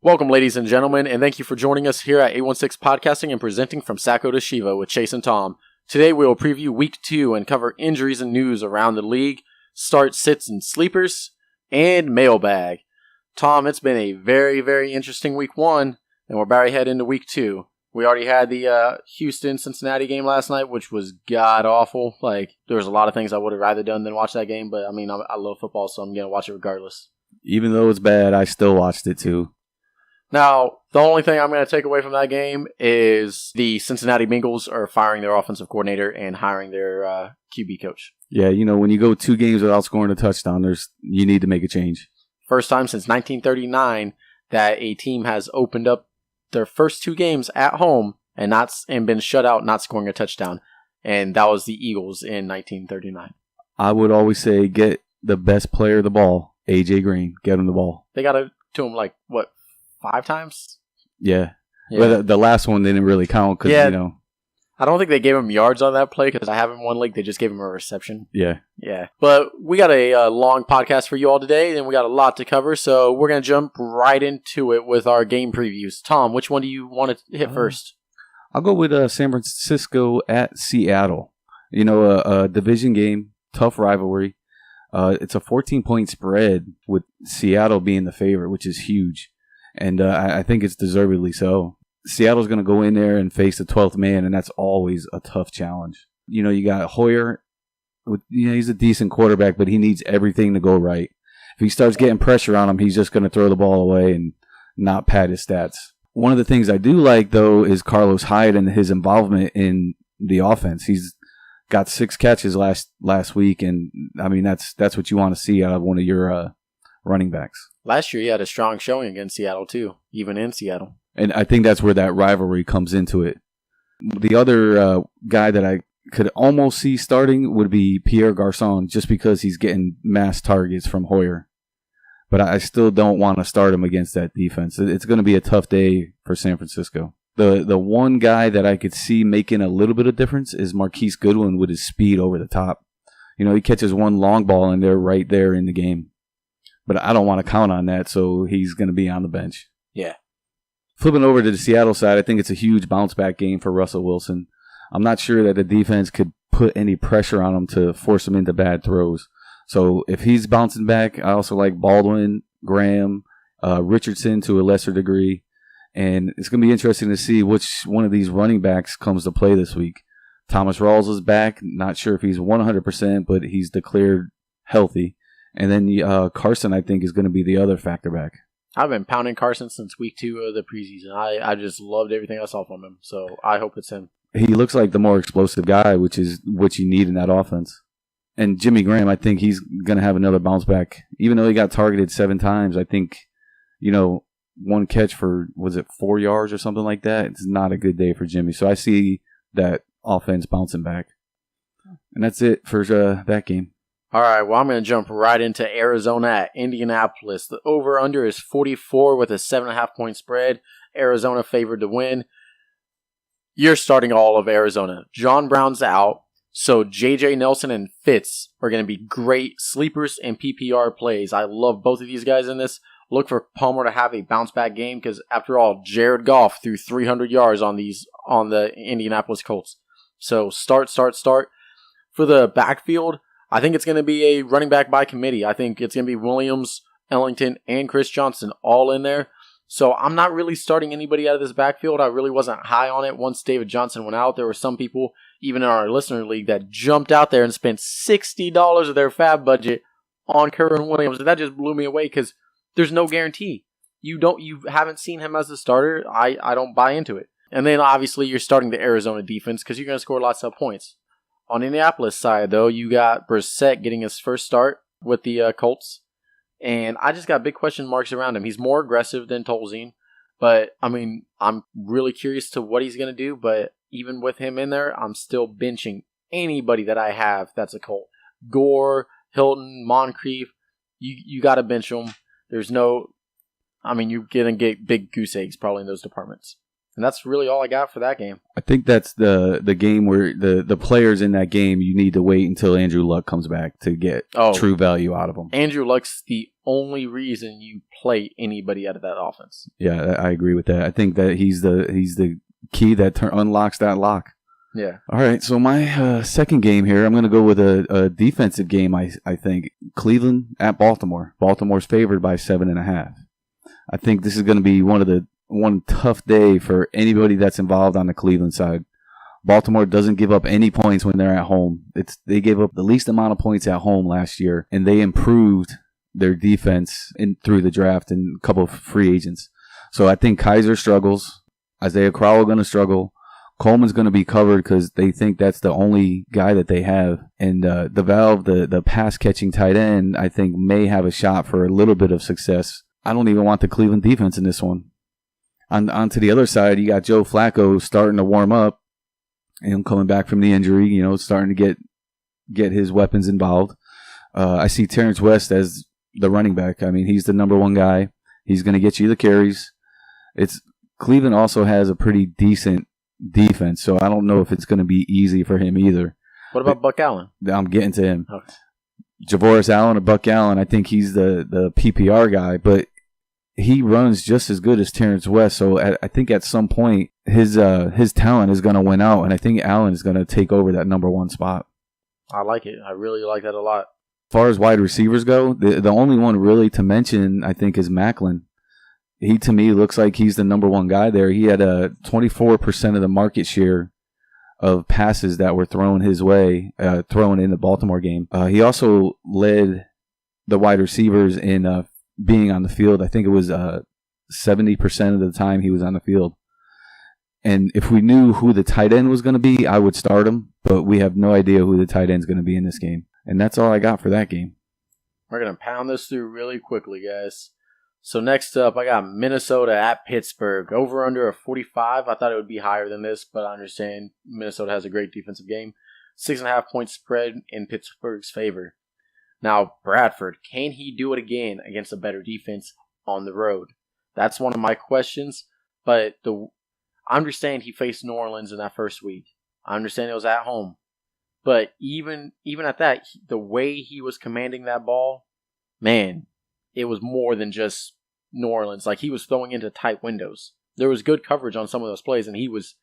Welcome, ladies and gentlemen, and thank you for joining us here at 816 Podcasting and presenting from Sacko To Shiva with Chase and Tom. Today we will preview Week 2 and cover injuries and news around the league, start, sits, and sleepers, and mailbag. Tom, it's been a very, very interesting Week 1, and we're about to head into Week 2. We already had the Houston Cincinnati game last night, which was god-awful. There was a lot of things I would have rather done than watch that game, but I love football, so I'm going to watch it regardless. Even though it's bad, I still watched it too. Now, the only thing I'm going to take away from that game is the Cincinnati Bengals are firing their offensive coordinator and hiring their QB coach. Yeah, when you go 2 games without scoring a touchdown, you need to make a change. First time since 1939 that a team has opened up their first 2 games at home and been shut out, not scoring a touchdown. And that was the Eagles in 1939. I would always say get the best player of the ball, A.J. Green. Get him the ball. They got to him 5 times? Yeah. But the last one didn't really count because, I don't think they gave him yards on that play because I have in one league, they just gave him a reception. Yeah. Yeah. But we got a long podcast for you all today, and we got a lot to cover, so we're going to jump right into it with our game previews. Tom, which one do you want to hit first? I'll go with San Francisco at Seattle. A division game, tough rivalry. It's a 14-point spread with Seattle being the favorite, which is huge. And I think it's deservedly so. Seattle's going to go in there and face the 12th man, and that's always a tough challenge. You got Hoyer. He's a decent quarterback, but he needs everything to go right. If he starts getting pressure on him, he's just going to throw the ball away and not pad his stats. One of the things I do like, though, is Carlos Hyde and his involvement in the offense. He's got 6 catches last week, and, that's what you want to see out of one of your running backs. Last year, he had a strong showing against Seattle, too, even in Seattle. And I think that's where that rivalry comes into it. The other guy that I could almost see starting would be Pierre Garçon, just because he's getting mass targets from Hoyer. But I still don't want to start him against that defense. It's going to be a tough day for San Francisco. The one guy that I could see making a little bit of difference is Marquise Goodwin with his speed over the top. He catches one long ball and they're right there in the game. But I don't want to count on that, so he's going to be on the bench. Yeah. Flipping over to the Seattle side, I think it's a huge bounce-back game for Russell Wilson. I'm not sure that the defense could put any pressure on him to force him into bad throws. So if he's bouncing back, I also like Baldwin, Graham, Richardson to a lesser degree. And it's going to be interesting to see which one of these running backs comes to play this week. Thomas Rawls is back. Not sure if he's 100%, but he's declared healthy. And then Carson, I think, is going to be the other factor back. I've been pounding Carson since week 2 of the preseason. I just loved everything I saw from him, so I hope it's him. He looks like the more explosive guy, which is what you need in that offense. And Jimmy Graham, I think he's going to have another bounce back. Even though he got targeted 7 times, I think, one catch for, 4 yards or something like that? It's not a good day for Jimmy. So I see that offense bouncing back. And that's it for that game. All right, well, I'm going to jump right into Arizona at Indianapolis. The over-under is 44 with a 7.5-point spread. Arizona favored to win. You're starting all of Arizona. John Brown's out, so J.J. Nelson and Fitz are going to be great sleepers and PPR plays. I love both of these guys in this. Look for Palmer to have a bounce-back game because, after all, Jared Goff threw 300 yards on the Indianapolis Colts. So start. For the backfield, I think it's going to be a running back by committee. I think it's going to be Williams, Ellington, and Chris Johnson all in there. So I'm not really starting anybody out of this backfield. I really wasn't high on it once David Johnson went out. There were some people, even in our listener league, that jumped out there and spent $60 of their fab budget on Kerwin Williams. And that just blew me away because there's no guarantee. You haven't seen him as a starter. I don't buy into it. And then obviously you're starting the Arizona defense because you're going to score lots of points. On Indianapolis side, though, you got Brissett getting his first start with the Colts. And I just got big question marks around him. He's more aggressive than Tolzien. But, I'm really curious to what he's going to do. But even with him in there, I'm still benching anybody that I have that's a Colt. Gore, Hilton, Moncrief, you got to bench them. There's no... you're going to get big goose eggs probably in those departments. And that's really all I got for that game. I think that's the game where the players in that game, you need to wait until Andrew Luck comes back to get true value out of them. Andrew Luck's the only reason you play anybody out of that offense. Yeah, I agree with that. I think that he's the key that unlocks that lock. Yeah. All right, so my second game here, I'm going to go with a defensive game, I think. Cleveland at Baltimore. Baltimore's favored by 7.5. I think this is going to be one tough day for anybody that's involved on the Cleveland side. Baltimore doesn't give up any points when they're at home. They gave up the least amount of points at home last year, and they improved their defense through the draft and a couple of free agents. So I think Kaiser struggles. Isaiah Crowell going to struggle. Coleman's going to be covered because they think that's the only guy that they have. And the Valve, the pass-catching tight end, I think may have a shot for a little bit of success. I don't even want the Cleveland defense in this one. On to the other side, you got Joe Flacco starting to warm up. Him coming back from the injury, starting to get his weapons involved. I see Terrence West as the running back. I mean, he's the number one guy. He's going to get you the carries. Cleveland also has a pretty decent defense, so I don't know if it's going to be easy for him either. What about Buck Allen? I'm getting to him. Okay. Javoris Allen or Buck Allen, I think he's the PPR guy, but he runs just as good as Terrence West. So I think at some point his talent is going to win out, and I think Allen is going to take over that number one spot. I like it. I really like that a lot. As far as wide receivers go, the only one really to mention, I think, is Macklin. He, to me, looks like he's the number one guy there. He had 24% of the market share of passes that were thrown his way, thrown in the Baltimore game. He also led the wide receivers in being on the field. I think it was 70% of the time he was on the field. And if we knew who the tight end was going to be, I would start him. But we have no idea who the tight end is going to be in this game. And that's all I got for that game. We're going to pound this through really quickly, guys. So next up, I got Minnesota at Pittsburgh. Over under a 45. I thought it would be higher than this, but I understand Minnesota has a great defensive game. 6.5 point spread in Pittsburgh's favor. Now, Bradford, can he do it again against a better defense on the road? That's one of my questions, but I understand he faced New Orleans in that first week. I understand it was at home. But even at that, the way he was commanding that ball, man, it was more than just New Orleans. Like, he was throwing into tight windows. There was good coverage on some of those plays, and he was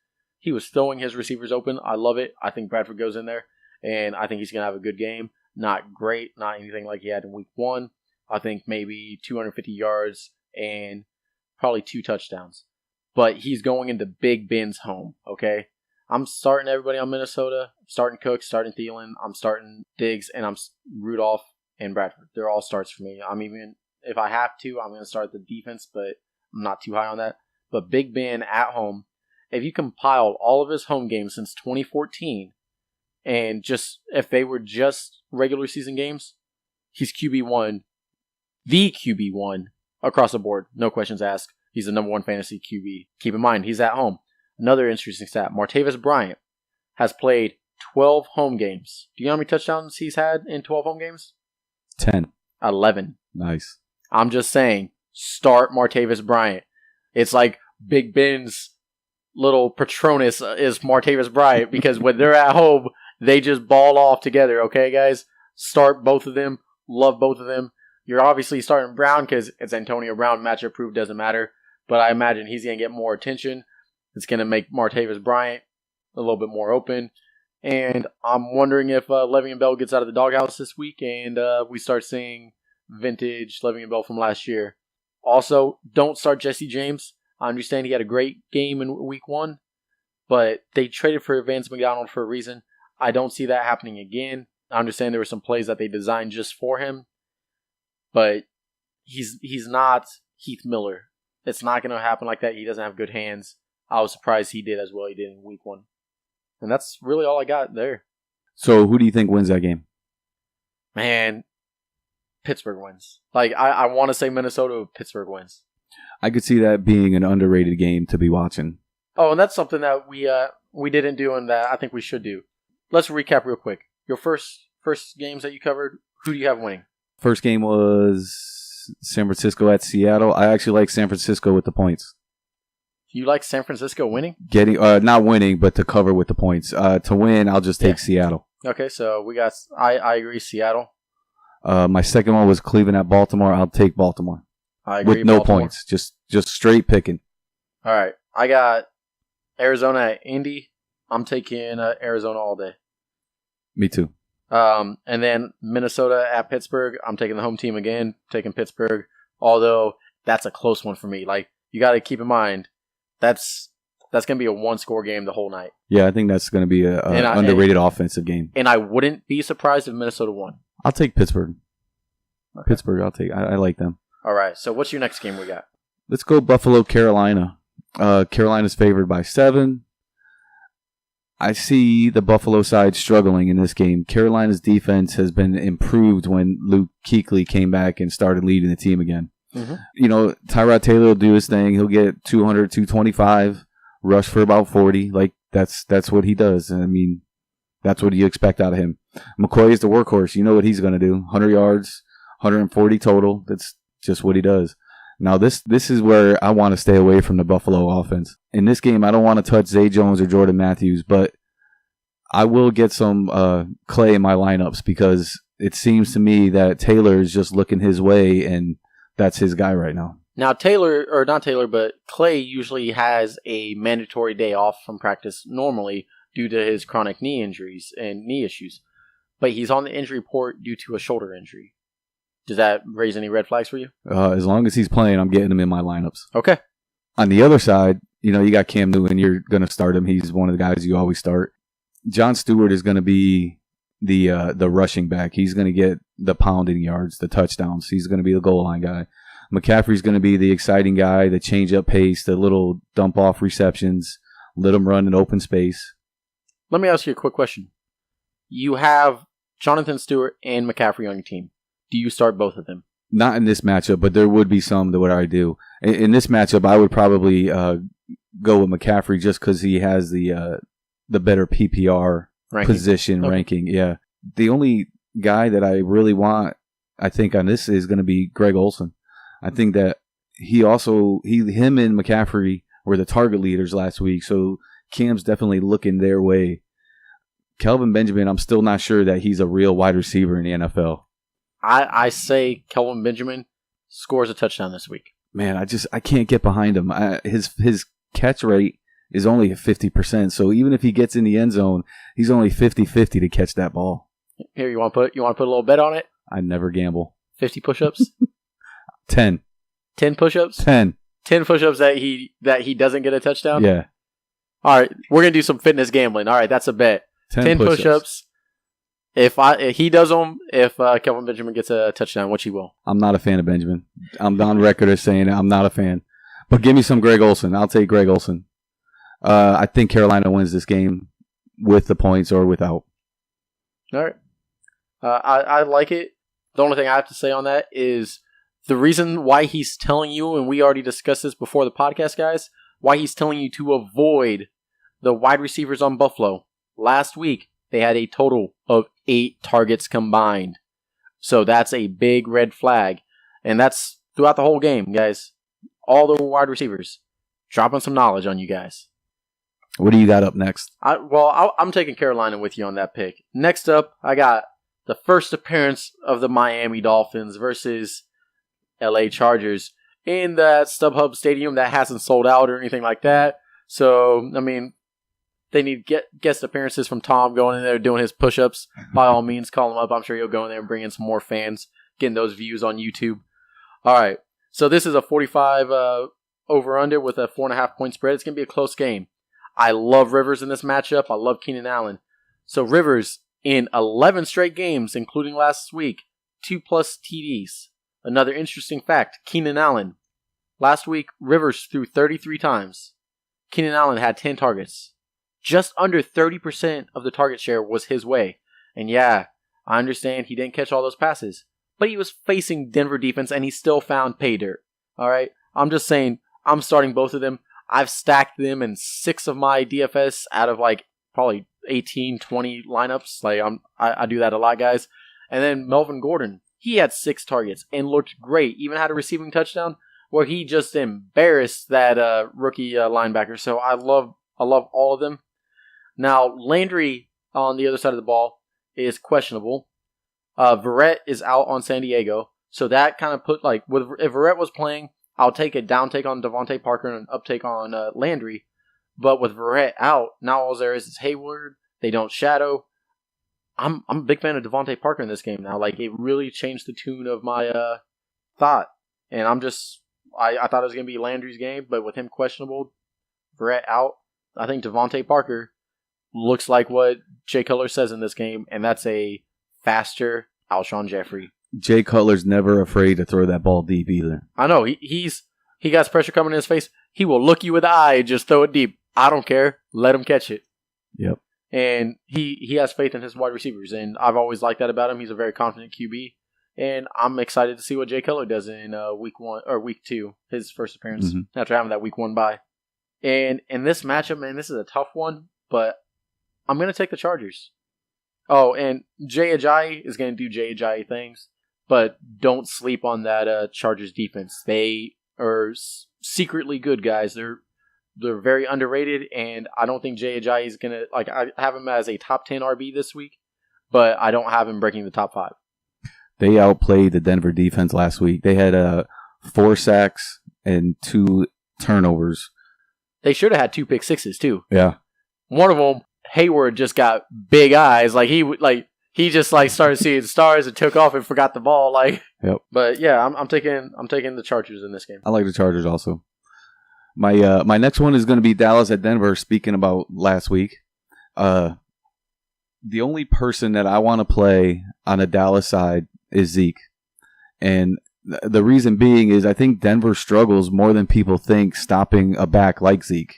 throwing his receivers open. I love it. I think Bradford goes in there, and I think he's going to have a good game. Not great, not anything like he had in week 1. I think maybe 250 yards and probably 2 touchdowns. But he's going into Big Ben's home, okay? I'm starting everybody on Minnesota. I'm starting Cook, starting Thielen. I'm starting Diggs, and I'm Rudolph and Bradford. They're all starts for me. If I have to, I'm going to start the defense, but I'm not too high on that. But Big Ben at home, if you compiled all of his home games since 2014, and if they were just regular season games, he's QB1, the QB1 across the board. No questions asked. He's the number 1 fantasy QB. Keep in mind, he's at home. Another interesting stat, Martavis Bryant has played 12 home games. Do you know how many touchdowns he's had in 12 home games? 10. 11. Nice. I'm just saying, start Martavis Bryant. It's like Big Ben's little Patronus is Martavis Bryant because when they're at home, they just ball off together, okay, guys? Start both of them. Love both of them. You're obviously starting Brown because it's Antonio Brown. Matchup proof doesn't matter. But I imagine he's going to get more attention. It's going to make Martavis Bryant a little bit more open. And I'm wondering if Le'Veon Bell gets out of the doghouse this week and we start seeing vintage Le'Veon Bell from last year. Also, don't start Jesse James. I understand he had a great game in week 1, but they traded for Vance McDonald for a reason. I don't see that happening again. I understand there were some plays that they designed just for him, but he's not Heath Miller. It's not going to happen like that. He doesn't have good hands. I was surprised he did as well he did in week 1. And that's really all I got there. So who do you think wins that game? Man, Pittsburgh wins. Like, I want to say Minnesota, but Pittsburgh wins. I could see that being an underrated game to be watching. Oh, and that's something that we didn't do and that I think we should do. Let's recap real quick. Your first games that you covered, who do you have winning? First game was San Francisco at Seattle. I actually like San Francisco with the points. You like San Francisco winning? Not winning, but to cover with the points. To win, I'll just take Seattle. Okay, so we got. I agree, Seattle. My second one was Cleveland at Baltimore. I'll take Baltimore. I agree. With no Baltimore. points. Just straight picking. All right. I got Arizona at Indy. I'm taking Arizona all day. Me too. And then Minnesota at Pittsburgh. I'm taking the home team again, taking Pittsburgh. Although that's a close one for me. Like, you got to keep in mind, that's going to be a one-score game the whole night. Yeah, I think that's going to be an underrated offensive game. And I wouldn't be surprised if Minnesota won. I'll take Pittsburgh. Okay. Pittsburgh, I'll take. I like them. All right. So what's your next game we got? Let's go Buffalo, Carolina. Carolina's favored by 7. I see the Buffalo side struggling in this game. Carolina's defense has been improved when Luke Kuechly came back and started leading the team again. Mm-hmm. You know, Tyrod Taylor will do his thing. He'll get 200, 225, rush for about 40. Like, that's what he does. I mean, that's what you expect out of him. McCoy is the workhorse. You know what he's going to do. 100 yards, 140 total. That's just what he does. Now, this is where I want to stay away from the Buffalo offense. In this game, I don't want to touch Zay Jones or Jordan Matthews, but I will get some Clay in my lineups because it seems to me that Taylor is just looking his way, and that's his guy right now. Now, but Clay usually has a mandatory day off from practice normally due to his chronic knee injuries and knee issues. But he's on the injury report due to a shoulder injury. Does that raise any red flags for you? As long as he's playing, I'm getting him in my lineups. Okay. On the other side, you know, you got Cam Newton. You're going to start him. He's one of the guys you always start. John Stewart is going to be the rushing back. He's going to get the pounding yards, the touchdowns. He's going to be the goal line guy. McCaffrey's going to be the exciting guy, the change-up pace, the little dump-off receptions, let him run in open space. Let me ask you a quick question. You have Jonathan Stewart and McCaffrey on your team. Do you start both of them? Not in this matchup, but there would be some that would I do. In this matchup, I would probably go with McCaffrey just because he has the better PPR position ranking. Yeah. The only guy that I really want, I think, on this is going to be Greg Olsen. I think that him and McCaffrey were the target leaders last week, so Cam's definitely looking their way. Kelvin Benjamin, I'm still not sure that he's a real wide receiver in the NFL. I say Kelvin Benjamin scores a touchdown this week. Man, I can't get behind him. His catch rate is only at 50%, so even if he gets in the end zone, he's only 50-50 to catch that ball. Here, you want to put a little bet on it? I never gamble. 50 push-ups? 10. 10 push-ups? 10. 10 push-ups that he doesn't get a touchdown? Yeah. All right, we're going to do some fitness gambling. All right, that's a bet. 10 push-ups. If he does them, if Kelvin Benjamin gets a touchdown, which he will. I'm not a fan of Benjamin. I'm on record as saying I'm not a fan. But give me some Greg Olsen. I'll take Greg Olsen. I think Carolina wins this game with the points or without. All right. I like it. The only thing I have to say on that is the reason why he's telling you, and we already discussed this before the podcast, guys, why he's telling you to avoid the wide receivers on Buffalo. Last week, they had a total of 8 targets combined. So that's a big red flag. And that's throughout the whole game, guys. All the wide receivers. Dropping some knowledge on you guys. What do you got up next? I'm taking Carolina with you on that pick. Next up, I got the first appearance of the Miami Dolphins versus LA Chargers in that StubHub Stadium that hasn't sold out or anything like that. So, I mean, they need guest appearances from Tom going in there doing his push-ups. By all means, call him up. I'm sure he'll go in there and bring in some more fans, getting those views on YouTube. All right. So this is a 45 over-under with a 4.5-point spread. It's going to be a close game. I love Rivers in this matchup. I love Keenan Allen. So Rivers in 11 straight games, including last week, 2+ TDs. Another interesting fact, Keenan Allen. Last week, Rivers threw 33 times. Keenan Allen had 10 targets. Just under 30% of the target share was his way. And yeah, I understand he didn't catch all those passes. But he was facing Denver defense and he still found pay dirt. Alright? I'm just saying, I'm starting both of them. I've stacked them in 6 of my DFS out of like probably 18, 20 lineups. Like I do that a lot, guys. And then Melvin Gordon, he had 6 targets and looked great. Even had a receiving touchdown where he just embarrassed that rookie linebacker. So I love all of them. Now, Landry on the other side of the ball is questionable. Verrett is out on San Diego, so that kind of put if Verrett was playing, I'll take a down take on Devontae Parker and an up take on Landry. But with Verrett out, now all there is Hayward. They don't shadow. I'm a big fan of Devontae Parker in this game now. Like, it really changed the tune of my thought. And I thought it was going to be Landry's game, but with him questionable, Verrett out, I think Devontae Parker looks like what Jay Cutler says in this game, and that's a faster Alshon Jeffrey. Jay Cutler's never afraid to throw that ball deep either. I know. He got pressure coming in his face. He will look you in the eye and just throw it deep. I don't care. Let him catch it. Yep. And he has faith in his wide receivers, and I've always liked that about him. He's a very confident QB, and I'm excited to see what Jay Cutler does in week 2, his first appearance after having that week 1 bye. And in this matchup, man, this is a tough one, but I'm going to take the Chargers. Oh, and Jay Ajayi is going to do Jay Ajayi things, but don't sleep on that Chargers defense. They are secretly good, guys. They're very underrated, and I don't think Jay Ajayi is going to, I have him as a top 10 RB this week, but I don't have him breaking the top 5. They outplayed the Denver defense last week. They had 4 sacks and 2 turnovers. They should have had 2 pick sixes, too. Yeah. One of them, Hayward, just got big eyes. He just started seeing stars and took off and forgot the ball. Yep. But yeah, I'm taking the Chargers in this game. I like the Chargers also. My next one is going to be Dallas at Denver. Speaking about last week, the only person that I want to play on the Dallas side is Zeke, and the reason being is I think Denver struggles more than people think stopping a back like Zeke.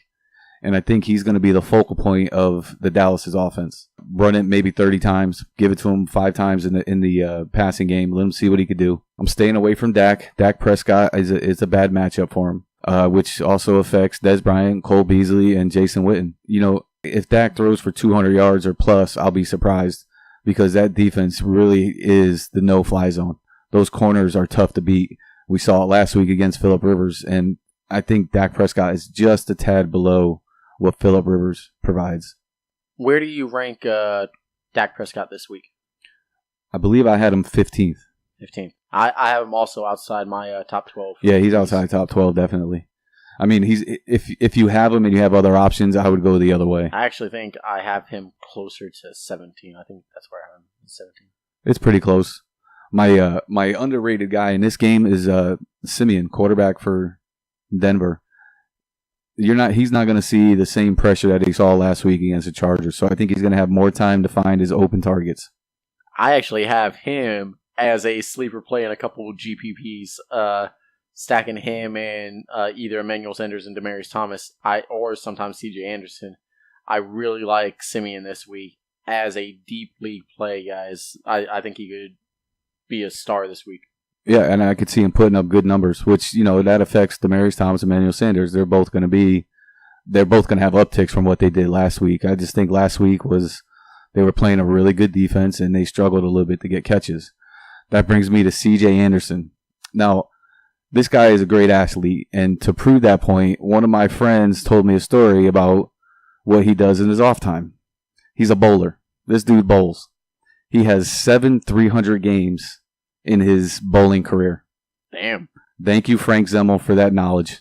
And I think he's going to be the focal point of the Dallas's offense. Run it maybe 30 times, give it to him 5 times in the passing game, let him see what he could do. I'm staying away from Dak. Dak Prescott is a bad matchup for him, which also affects Dez Bryant, Cole Beasley, and Jason Witten. You know, if Dak throws for 200 yards or plus, I'll be surprised because that defense really is the no-fly zone. Those corners are tough to beat. We saw it last week against Phillip Rivers, and I think Dak Prescott is just a tad below what Phillip Rivers provides. Where do you rank Dak Prescott this week? I believe I had him 15th. 15th. I have him also outside my top 12. Yeah, he's outside top 12, definitely. I mean, if you have him and you have other options, I would go the other way. I actually think I have him closer to 17. I think that's where I have him, 17. It's pretty close. My underrated guy in this game is Simeon, quarterback for Denver. He's not going to see the same pressure that he saw last week against the Chargers. So I think he's going to have more time to find his open targets. I actually have him as a sleeper play in a couple of GPPs, stacking him and either Emmanuel Sanders and Demaryius Thomas, or sometimes CJ Anderson. I really like Simeon this week as a deep league play, guys. I think he could be a star this week. Yeah, and I could see him putting up good numbers, which, that affects Demaryius Thomas and Emmanuel Sanders. They're both going to have upticks from what they did last week. I just think last week they were playing a really good defense and they struggled a little bit to get catches. That brings me to CJ Anderson. Now, this guy is a great athlete, and to prove that point, one of my friends told me a story about what he does in his off time. He's a bowler. This dude bowls. He has 7 300 games in his bowling career. Damn. Thank you, Frank Zemmel, for that knowledge.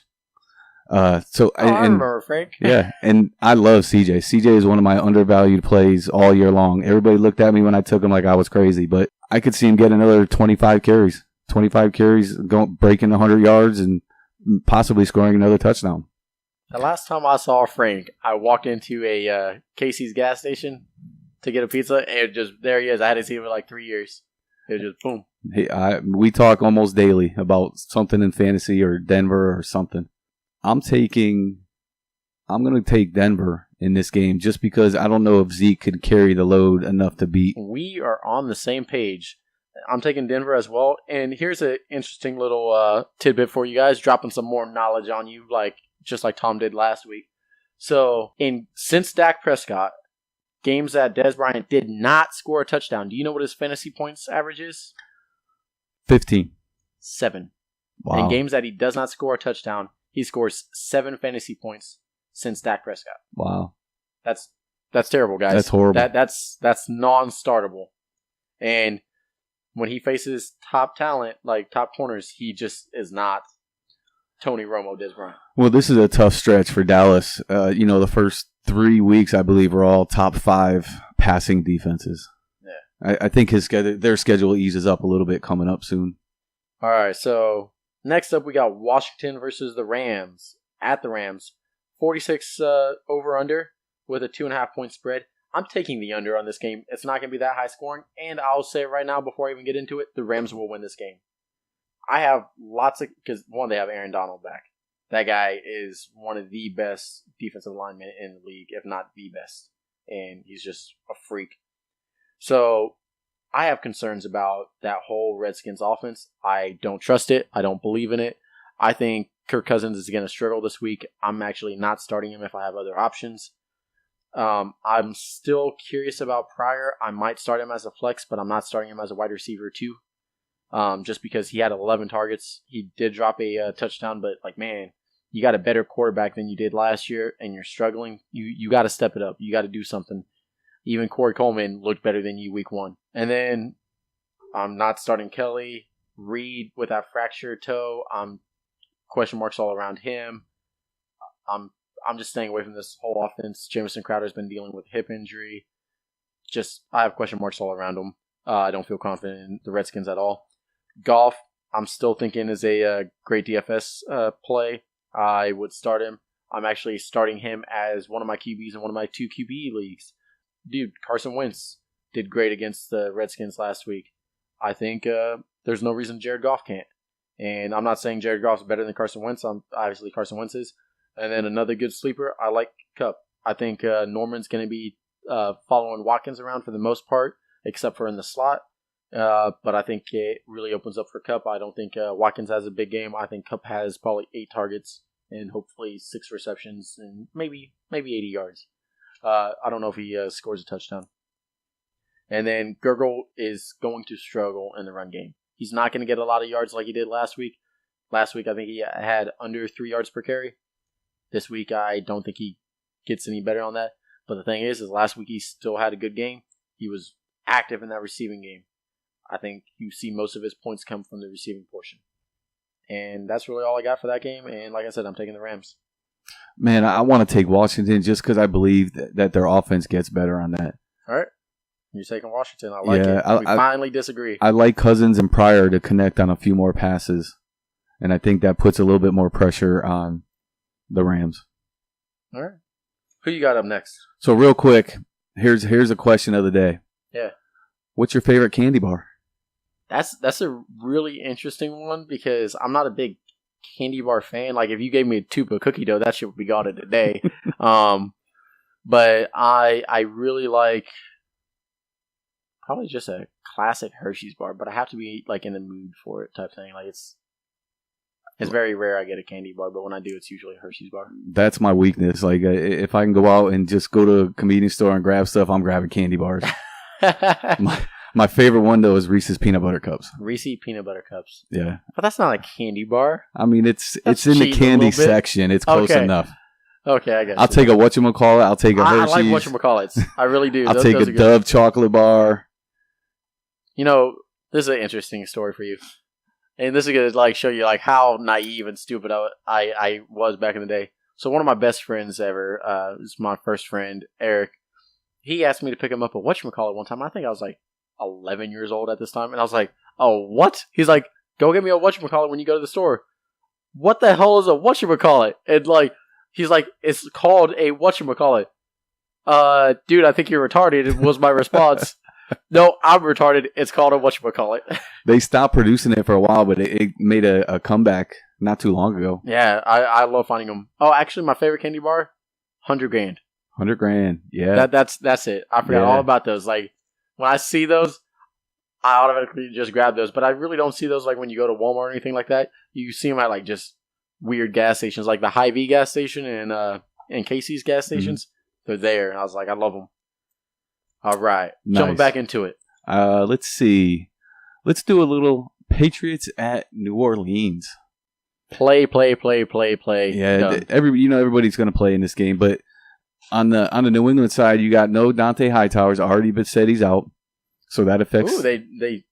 I remember Frank. Yeah, and I love CJ. CJ is one of my undervalued plays all year long. Everybody looked at me when I took him like I was crazy, but I could see him get another 25 carries. 25 carries, breaking 100 yards, and possibly scoring another touchdown. The last time I saw Frank, I walked into a Casey's gas station to get a pizza, and there he is. I hadn't seen him in like 3 years. It was just boom. We talk almost daily about something in fantasy or Denver or something. I'm going to take Denver in this game just because I don't know if Zeke could carry the load enough to beat. We are on the same page. I'm taking Denver as well. And here's an interesting little tidbit for you guys, dropping some more knowledge on you, just like Tom did last week. So, since Dak Prescott, games that Dez Bryant did not score a touchdown, do you know what his fantasy points average is? 15. 7. Wow. In games that he does not score a touchdown, he scores 7 fantasy points since Dak Prescott. Wow. That's terrible, guys. That's horrible. That's non-startable. And when he faces top talent, like top corners, he just is not Tony Romo, Des Bryant. Well, this is a tough stretch for Dallas. The first 3 weeks, I believe, are all top 5 passing defenses. Yeah, I think their schedule eases up a little bit coming up soon. All right, so next up we got Washington versus the Rams at the Rams. 46 over-under with a 2.5 point spread. I'm taking the under on this game. It's not going to be that high scoring, and I'll say it right now before I even get into it, the Rams will win this game. I have because one, they have Aaron Donald back. That guy is one of the best defensive linemen in the league, if not the best, and he's just a freak. So I have concerns about that whole Redskins offense. I don't trust it. I don't believe in it. I think Kirk Cousins is going to struggle this week. I'm actually not starting him if I have other options. I'm still curious about Pryor. I might start him as a flex, but I'm not starting him as a wide receiver too. Just because he had 11 targets. He did drop a touchdown, but man, you got a better quarterback than you did last year, and you're struggling. You got to step it up. You got to do something. Even Corey Coleman looked better than you week 1. And then I'm not starting Kelly. Reed with that fractured toe. Question marks all around him. I'm just staying away from this whole offense. Jamison Crowder's been dealing with hip injury. I have question marks all around him. I don't feel confident in the Redskins at all. Goff, I'm still thinking is a great DFS play. I would start him. I'm actually starting him as one of my QBs in one of my 2 QB leagues. Dude, Carson Wentz did great against the Redskins last week. I think there's no reason Jared Goff can't. And I'm not saying Jared Goff's better than Carson Wentz. Obviously, Carson Wentz is. And then another good sleeper, I like Kupp. I think Norman's going to be following Watkins around for the most part, except for in the slot. But I think it really opens up for Kupp. I don't think Watkins has a big game. I think Kupp has probably 8 targets and hopefully 6 receptions and maybe 80 yards. I don't know if he scores a touchdown. And then Gurgle is going to struggle in the run game. He's not going to get a lot of yards like he did last week. Last week, I think he had under 3 yards per carry. This week, I don't think he gets any better on that. But the thing is last week he still had a good game. He was active in that receiving game. I think you see most of his points come from the receiving portion. And that's really all I got for that game. And like I said, I'm taking the Rams. Man, I want to take Washington just because I believe that their offense gets better on that. All right. You're taking Washington. I like it. We finally disagree. I like Cousins and Pryor to connect on a few more passes. And I think that puts a little bit more pressure on the Rams. All right. Who you got up next? So real quick, here's a question of the day. Yeah. What's your favorite candy bar? That's a really interesting one because I'm not a big candy bar fan. Like if you gave me a tube of cookie dough, that shit would be gone in a day. But I really like probably just a classic Hershey's bar, but I have to be like in the mood for it type thing. Like it's very rare I get a candy bar, but when I do, it's usually a Hershey's bar. That's my weakness. Like if I can go out and just go to a convenience store and grab stuff, I'm grabbing candy bars. My favorite one though is Reese's Peanut Butter Cups. Reese's Peanut Butter Cups. Yeah, but that's not a candy bar. I mean, it's in the candy section. It's close enough. Okay, I guess. I'll take a whatchamacallit. I'll take a Hershey's. I like whatchamacallits. I really do. I'll take a Dove chocolate bar. You know, this is an interesting story for you. And this is going to show you how naive and stupid I was back in the day. So one of my best friends ever, is my first friend, Eric. He asked me to pick him up a whatchamacallit one time. I think I was 11 years old at this time. And I was like, oh, what? He's like, go get me a whatchamacallit when you go to the store. What the hell is a whatchamacallit? And he's like, it's called a whatchamacallit. Dude, I think you're retarded, was my response. No, I'm retarded. It's called a whatchamacallit. They stopped producing it for a while, but it made a comeback not too long ago. Yeah, I love finding them. Oh, actually, my favorite candy bar, $100,000. $100,000, yeah. That's it. I forgot all about those. When I see those, I automatically just grab those. But I really don't see those when you go to Walmart or anything like that. You see them at just weird gas stations, like the Hy-Vee gas station and Casey's gas stations. Mm-hmm. They're there, and I was like, I love them. All right. Nice. Jumping back into it. Let's see. Let's do a little Patriots at New Orleans. Play. Yeah, everybody's going to play in this game, but on the New England side, you got no Dante Hightower's already been said he's out, so that affects. Ooh, they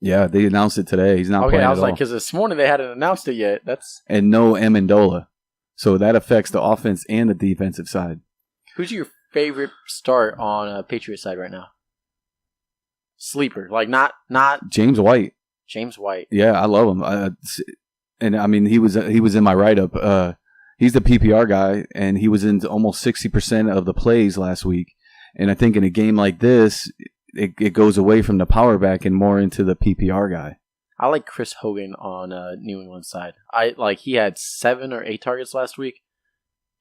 Yeah, they announced it today. He's not playing I was at like, all. because this morning they hadn't announced it yet. And no Amendola. So that affects the offense and the defensive side. Who's your favorite start on Patriots side right now? Sleeper, like not James White. James White. Yeah, I love him. And I mean, he was in my write-up. He's the PPR guy, and he was in almost 60% of the plays last week. And I think in a game like this, it goes away from the power back and more into the PPR guy. I like Chris Hogan on New England side. He had 7 or 8 targets last week,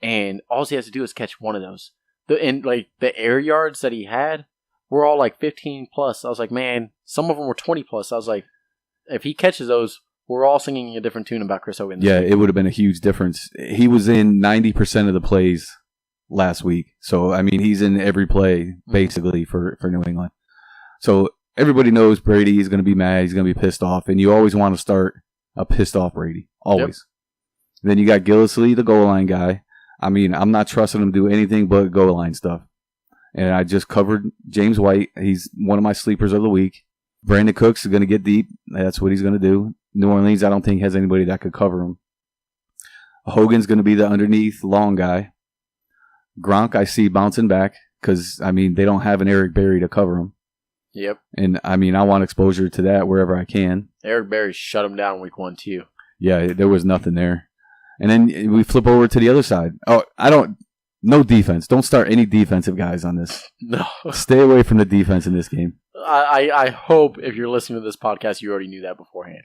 and all he has to do is catch one of those. The air yards that he had were all like 15 plus. I was like, man, some of them were 20 plus. I was like, if he catches those, we're all singing a different tune about Chris Hogan. Yeah, it would have been a huge difference. He was in 90% of the plays last week. So, I mean, he's in every play, basically, for New England. So, everybody knows Brady is going to be mad. He's going to be pissed off. And you always want to start a pissed off Brady. Always. Yep. Then you got Gillislee, the goal line guy. I mean, I'm not trusting him to do anything but goal line stuff. And I just covered James White. He's one of my sleepers of the week. Brandon Cooks is going to get deep. That's what he's going to do. New Orleans, I don't think, has anybody that could cover him. Hogan's going to be the underneath long guy. Gronk, I see bouncing back because, I mean, they don't have an Eric Berry to cover him. Yep. And, I mean, I want exposure to that wherever I can. Eric Berry shut him down week 1, too. Yeah, there was nothing there. And then we flip over to the other side. Oh, no defense. Don't start any defensive guys on this. No. Stay away from the defense in this game. I hope if you're listening to this podcast, you already knew that beforehand.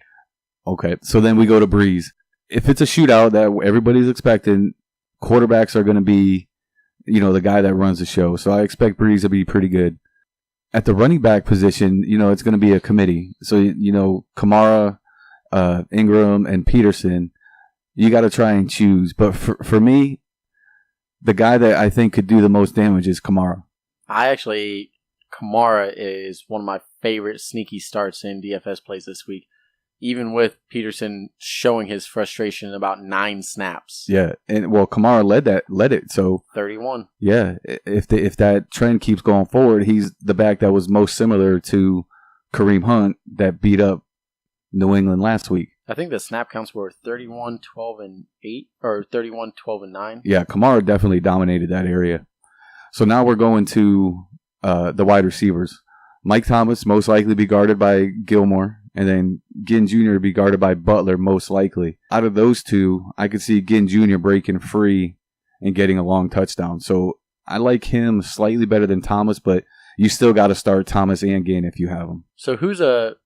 Okay, so then we go to Breeze. If it's a shootout that everybody's expecting, quarterbacks are going to be, the guy that runs the show. So I expect Breeze to be pretty good. At the running back position, it's going to be a committee. So, Kamara, Ingram, and Peterson, you got to try and choose. But for me, the guy that I think could do the most damage is Kamara. Kamara is one of my favorite sneaky starts in DFS plays this week. Even with Peterson showing his frustration in about 9 snaps. Yeah, and Kamara led it. So 31. Yeah, if that trend keeps going forward, he's the back that was most similar to Kareem Hunt that beat up New England last week. I think the snap counts were 31, 12, and 8, or 31, 12, and 9. Yeah, Kamara definitely dominated that area. So now we're going to the wide receivers. Mike Thomas most likely be guarded by Gilmore. And then Ginn Jr. be guarded by Butler, most likely. Out of those two, I could see Ginn Jr. breaking free and getting a long touchdown. So I like him slightly better than Thomas, but you still got to start Thomas and Ginn if you have them. So who's a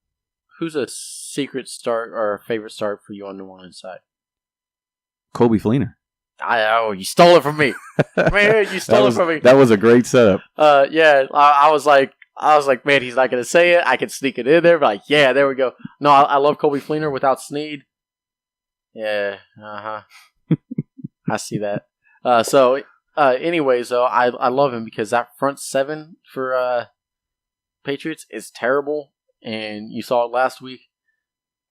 secret start or a favorite start for you on New Orleans side? Kobe Fleener. You stole it from me. Man, you stole it from me. That was a great setup. Yeah, I was like, man, he's not going to say it. I can sneak it in there. But like, yeah, there we go. No, I love Kobe Fleener without Snead. Yeah, I see that. Anyways, though, I love him because that front 7 for Patriots is terrible. And you saw it last week.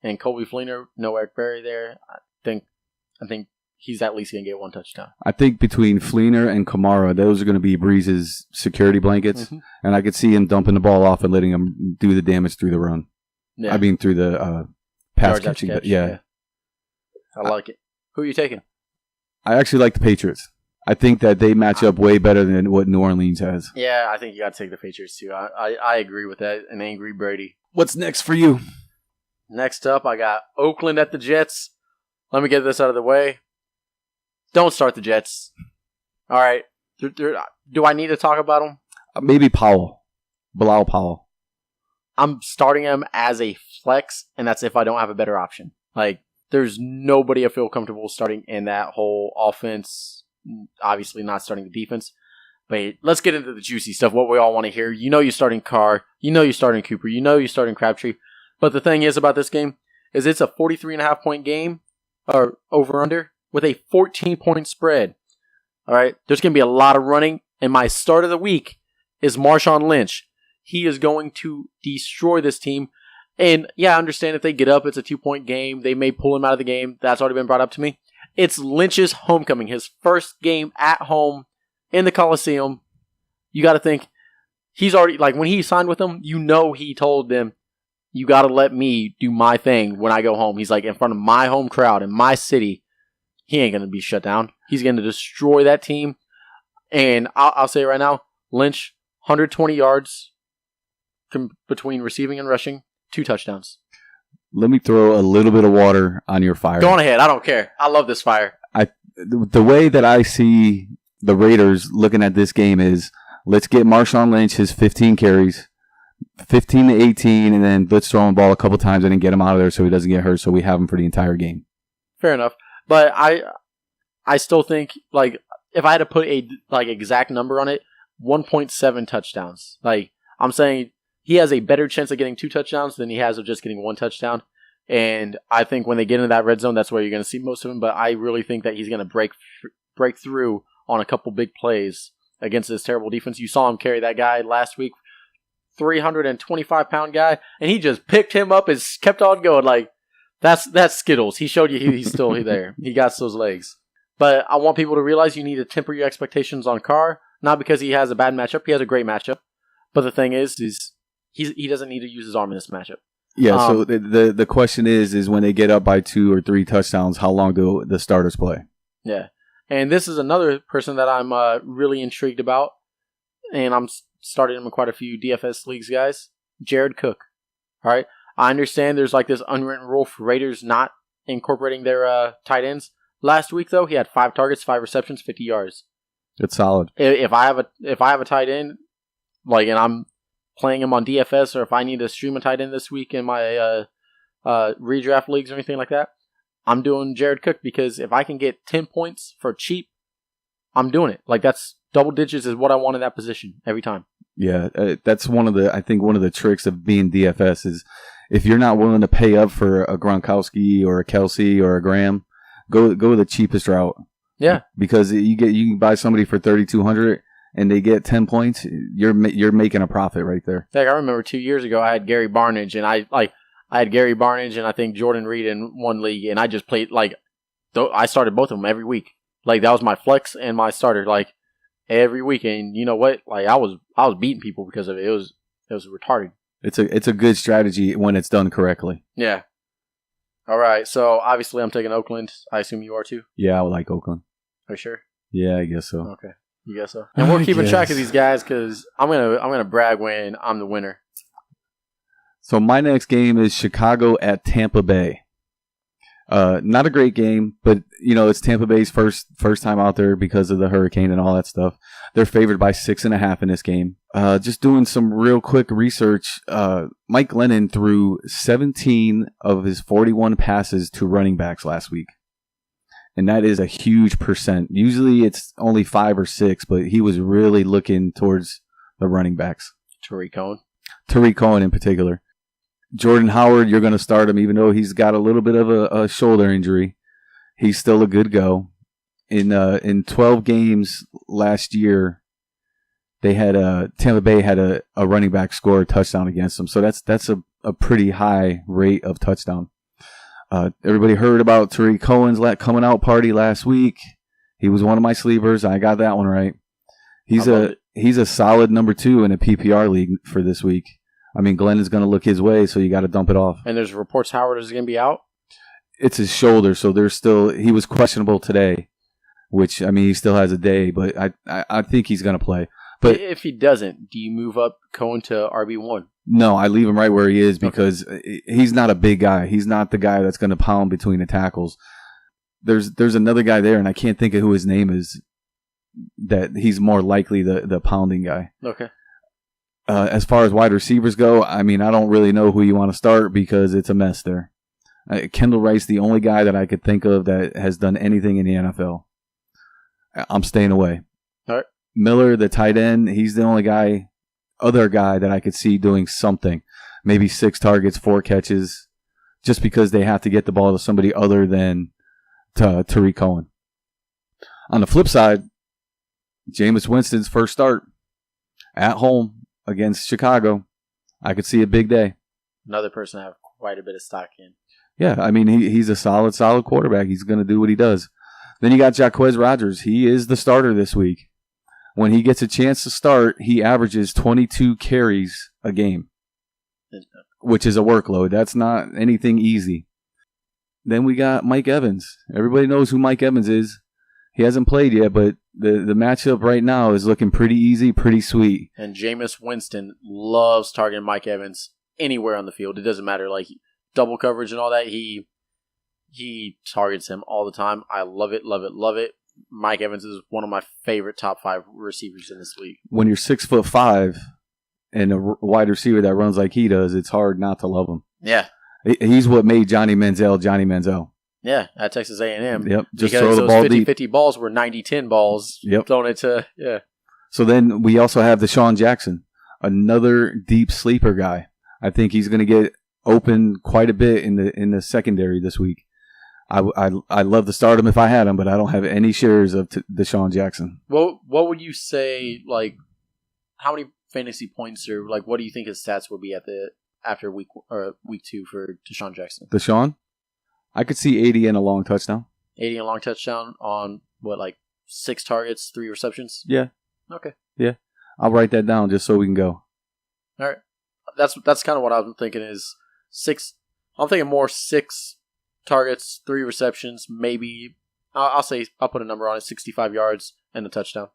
And Kobe Fleener, no Eric Berry there. I think he's at least going to get 1 touchdown. I think between Fleener and Kamara, those are going to be Breeze's security blankets. Mm-hmm. And I could see him dumping the ball off and letting him do the damage through the run. Yeah. I mean, through the pass catching. Yeah. I like it. Who are you taking? I actually like the Patriots. I think that they match up way better than what New Orleans has. Yeah, I think you got to take the Patriots, too. I agree with that. An angry Brady. What's next for you? Next up, I got Oakland at the Jets. Let me get this out of the way. Don't start the Jets. All right. Do I need to talk about them? Maybe Powell. Bilal Powell. I'm starting him as a flex, and that's if I don't have a better option. Like, there's nobody I feel comfortable starting in that whole offense. Obviously not starting the defense. But let's get into the juicy stuff, what we all want to hear. You know you're starting Carr. You know you're starting Cooper. You know you're starting Crabtree. But the thing is about this game is it's a 43.5 point game, or over-under, with a 14-point spread. All right, there's going to be a lot of running, and my start of the week is Marshawn Lynch. He is going to destroy this team. And yeah, I understand if they get up, it's a 2-point game. They may pull him out of the game. That's already been brought up to me. It's Lynch's homecoming, his first game at home in the Coliseum. You got to think, he's already, like when he signed with them, you know he told them, You got to let me do my thing when I go home. He's like, in front of my home crowd in my city, he ain't going to be shut down. He's going to destroy that team. And I'll say it right now, Lynch, 120 yards between receiving and rushing, 2 touchdowns. Let me throw a little bit of water on your fire. Go on ahead. I don't care. I love this fire. The way that I see the Raiders looking at this game is, let's get Marshawn Lynch his 15 carries, 15 to 18, and then let's throw him the ball a couple times and then get him out of there so he doesn't get hurt, so we have him for the entire game. Fair enough. But I still think, like, if I had to put a exact number on it, 1.7 touchdowns. Like, I'm saying he has a better chance of getting 2 touchdowns than he has of just getting 1 touchdown. And I think when they get into that red zone, that's where you're going to see most of him. But I really think that he's going to break through on a couple big plays against this terrible defense. You saw him carry that guy last week, 325-pound guy, and he just picked him up and kept on going. Like, that's Skittles. He showed you he's still there. He got those legs. But I want people to realize you need to temper your expectations on Carr, not because he has a bad matchup. He has a great matchup. But the thing is he doesn't need to use his arm in this matchup. Yeah, so the question is when they get up by 2 or 3 touchdowns, how long do the starters play? Yeah. And this is another person that I'm really intrigued about, and I'm starting him in quite a few DFS leagues, guys. Jared Cook. All right? I understand there's like this unwritten rule for Raiders not incorporating their tight ends. Last week, though, he had 5 targets, 5 receptions, 50 yards. It's solid. If I have a tight end, like, and I'm playing him on DFS, or if I need to stream a tight end this week in my redraft leagues or anything like that, I'm doing Jared Cook, because if I can get 10 points for cheap, I'm doing it. Like, that's double digits is what I want in that position every time. Yeah, that's one of the tricks of being DFS is if you're not willing to pay up for a Gronkowski or a Kelsey or a Graham, go the cheapest route. Yeah, because you can buy somebody for $3,200 and they get 10 points. You're making a profit right there. Like, I remember 2 years ago I had Gary Barnidge, and I had Gary Barnidge and I think Jordan Reed in one league, and I just played I started both of them every week. Like, that was my flex and my starter, like, every week. And you know what? Like, I was beating people because of it. It was retarded. It's a good strategy when it's done correctly. Yeah. All right. So obviously I'm taking Oakland. I assume you are too. Yeah, I would like Oakland. Are you sure? Yeah, I guess so. Okay, you guess so. And we're keeping track of these guys because I'm gonna brag when I'm the winner. So my next game is Chicago at Tampa Bay. Not a great game, but it's Tampa Bay's first time out there because of the hurricane and all that stuff. They're favored by 6.5 in this game. Just doing some real quick research. Mike Glennon threw 17 of his 41 passes to running backs last week, and that is a huge percent. Usually it's only 5 or 6, but he was really looking towards the running backs. Tariq Cohen in particular. Jordan Howard, you're going to start him, even though he's got a little bit of a shoulder injury. He's still a good go. In 12 games last year, they had Tampa Bay had a running back score a touchdown against them, so that's a pretty high rate of touchdown. Everybody heard about Tariq Cohen's coming out party last week. He was one of my sleepers. I got that one right. He's a solid number 2 in a PPR league for this week. I mean, Glenn is going to look his way, so you got to dump it off. And there's reports Howard is going to be out? It's his shoulder, so he was questionable today, which, I mean, he still has a day, but I think he's going to play. But if he doesn't, do you move up Cohen to RB1? No, I leave him right where he is because he's not a big guy. He's not the guy that's going to pound between the tackles. There's another guy there, and I can't think of who his name is, that he's more likely the pounding guy. Okay. As far as wide receivers go, I mean, I don't really know who you want to start because it's a mess there. Kendall Rice, the only guy that I could think of that has done anything in the NFL. I'm staying away. All right. Miller, the tight end, he's the only other guy that I could see doing something. Maybe 6 targets, 4 catches, just because they have to get the ball to somebody other than Tariq Cohen. On the flip side, Jameis Winston's first start at home against Chicago. I could see a big day. Another person I have quite a bit of stock in. Yeah, I mean, he's a solid quarterback. He's going to do what he does. Then you got Jacquez Rodgers. He is the starter this week. When he gets a chance to start, he averages 22 carries a game. which is a workload. That's not anything easy. Then we got Mike Evans. Everybody knows who Mike Evans is. He hasn't played yet, but the matchup right now is looking pretty easy, pretty sweet. And Jameis Winston loves targeting Mike Evans anywhere on the field. It doesn't matter, like double coverage and all that. He targets him all the time. I love it, love it, love it. Mike Evans is one of my favorite top 5 receivers in this league. When you're 6'5" and a wide receiver that runs like he does, it's hard not to love him. Yeah. He's what made Johnny Manziel. Yeah, at Texas A&M. Yep, just because throw the those ball 50-50 deep. balls were 90-10 balls. Yep. Thrown it to, yeah. So then we also have Deshaun Jackson, another deep sleeper guy. I think he's going to get open quite a bit in the secondary this week. I love to start him if I had him, but I don't have any shares of Deshaun Jackson. What would you say, like, how many fantasy points or, like, what do you think his stats would be after week 2 for Deshaun Jackson? Deshaun? I could see 80 and a long touchdown. 80 and a long touchdown on, what, like 6 targets, 3 receptions? Yeah. Okay. Yeah. I'll write that down just so we can go. All right. That's kind of what I'm thinking is 6. I'm thinking more 6 targets, 3 receptions, maybe. I'll put a number on it, 65 yards and a touchdown.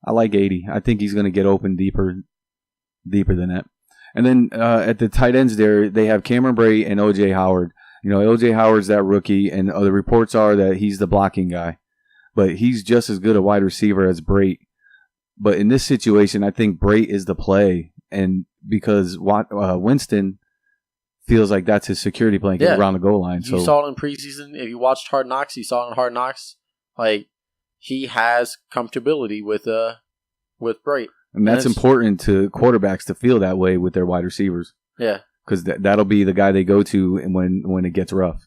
I like 80. I think he's going to get open deeper than that. And then at the tight ends there, they have Cameron Brate and O.J. Howard. You know, O.J. Howard's that rookie, and the reports are that he's the blocking guy. But he's just as good a wide receiver as Brate. But in this situation, I think Brate is the play. And because Winston feels like that's his security blanket around the goal line. You saw it in preseason. If you watched Hard Knocks, you saw it in Hard Knocks. Like, he has comfortability with Brate. And that's important to quarterbacks to feel that way with their wide receivers. Yeah. Because that'll be the guy they go to when it gets rough.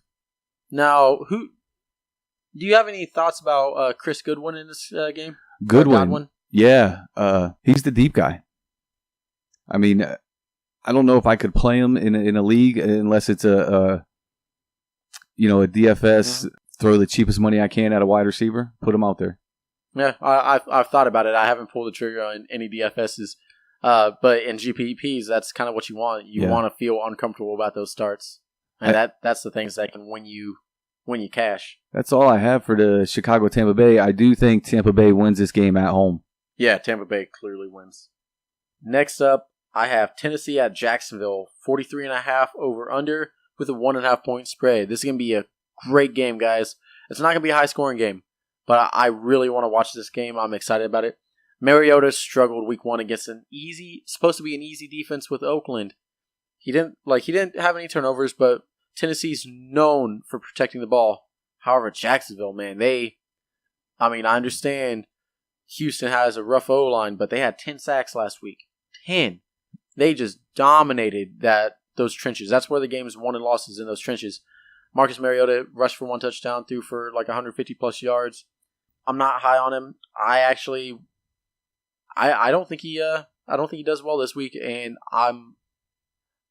Now, do you have any thoughts about Chris Goodwin in this game? Goodwin? Yeah. He's the deep guy. I mean, I don't know if I could play him in a league unless it's a DFS, throw the cheapest money I can at a wide receiver, put him out there. Yeah, I've thought about it. I haven't pulled the trigger on any DFSs. But in GPPs, that's kind of what you want. You want to feel uncomfortable about those starts. And that's the things that can win you cash. That's all I have for the Chicago-Tampa Bay. I do think Tampa Bay wins this game at home. Yeah, Tampa Bay clearly wins. Next up, I have Tennessee at Jacksonville, 43.5 over-under with a 1.5 point spread. This is going to be a great game, guys. It's not going to be a high-scoring game, but I really want to watch this game. I'm excited about it. Mariota struggled week 1 against supposed to be an easy defense with Oakland. He didn't have any turnovers, but Tennessee's known for protecting the ball. However, Jacksonville, man, I understand Houston has a rough O-line, but they had 10 sacks last week. 10. They just dominated those trenches. That's where the game is won and lost, is in those trenches. Marcus Mariota rushed for 1 touchdown, threw for like 150 plus yards. I'm not high on him. I don't think he does well this week, and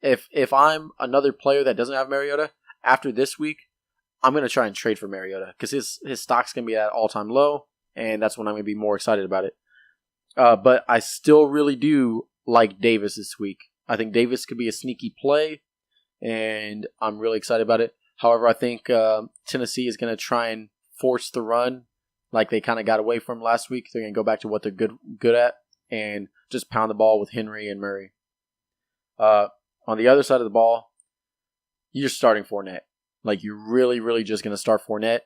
if I'm another player that doesn't have Mariota after this week, I'm gonna try and trade for Mariota because his stock's gonna be at all-time low, and that's when I'm gonna be more excited about it. But I still really do like Davis this week. I think Davis could be a sneaky play, and I'm really excited about it. However, I think Tennessee is gonna try and force the run like they kind of got away from last week. They're gonna go back to what they're good at and just pound the ball with Henry and Murray. On the other side of the ball, you're starting Fournette. Like, you're really, really just going to start Fournette.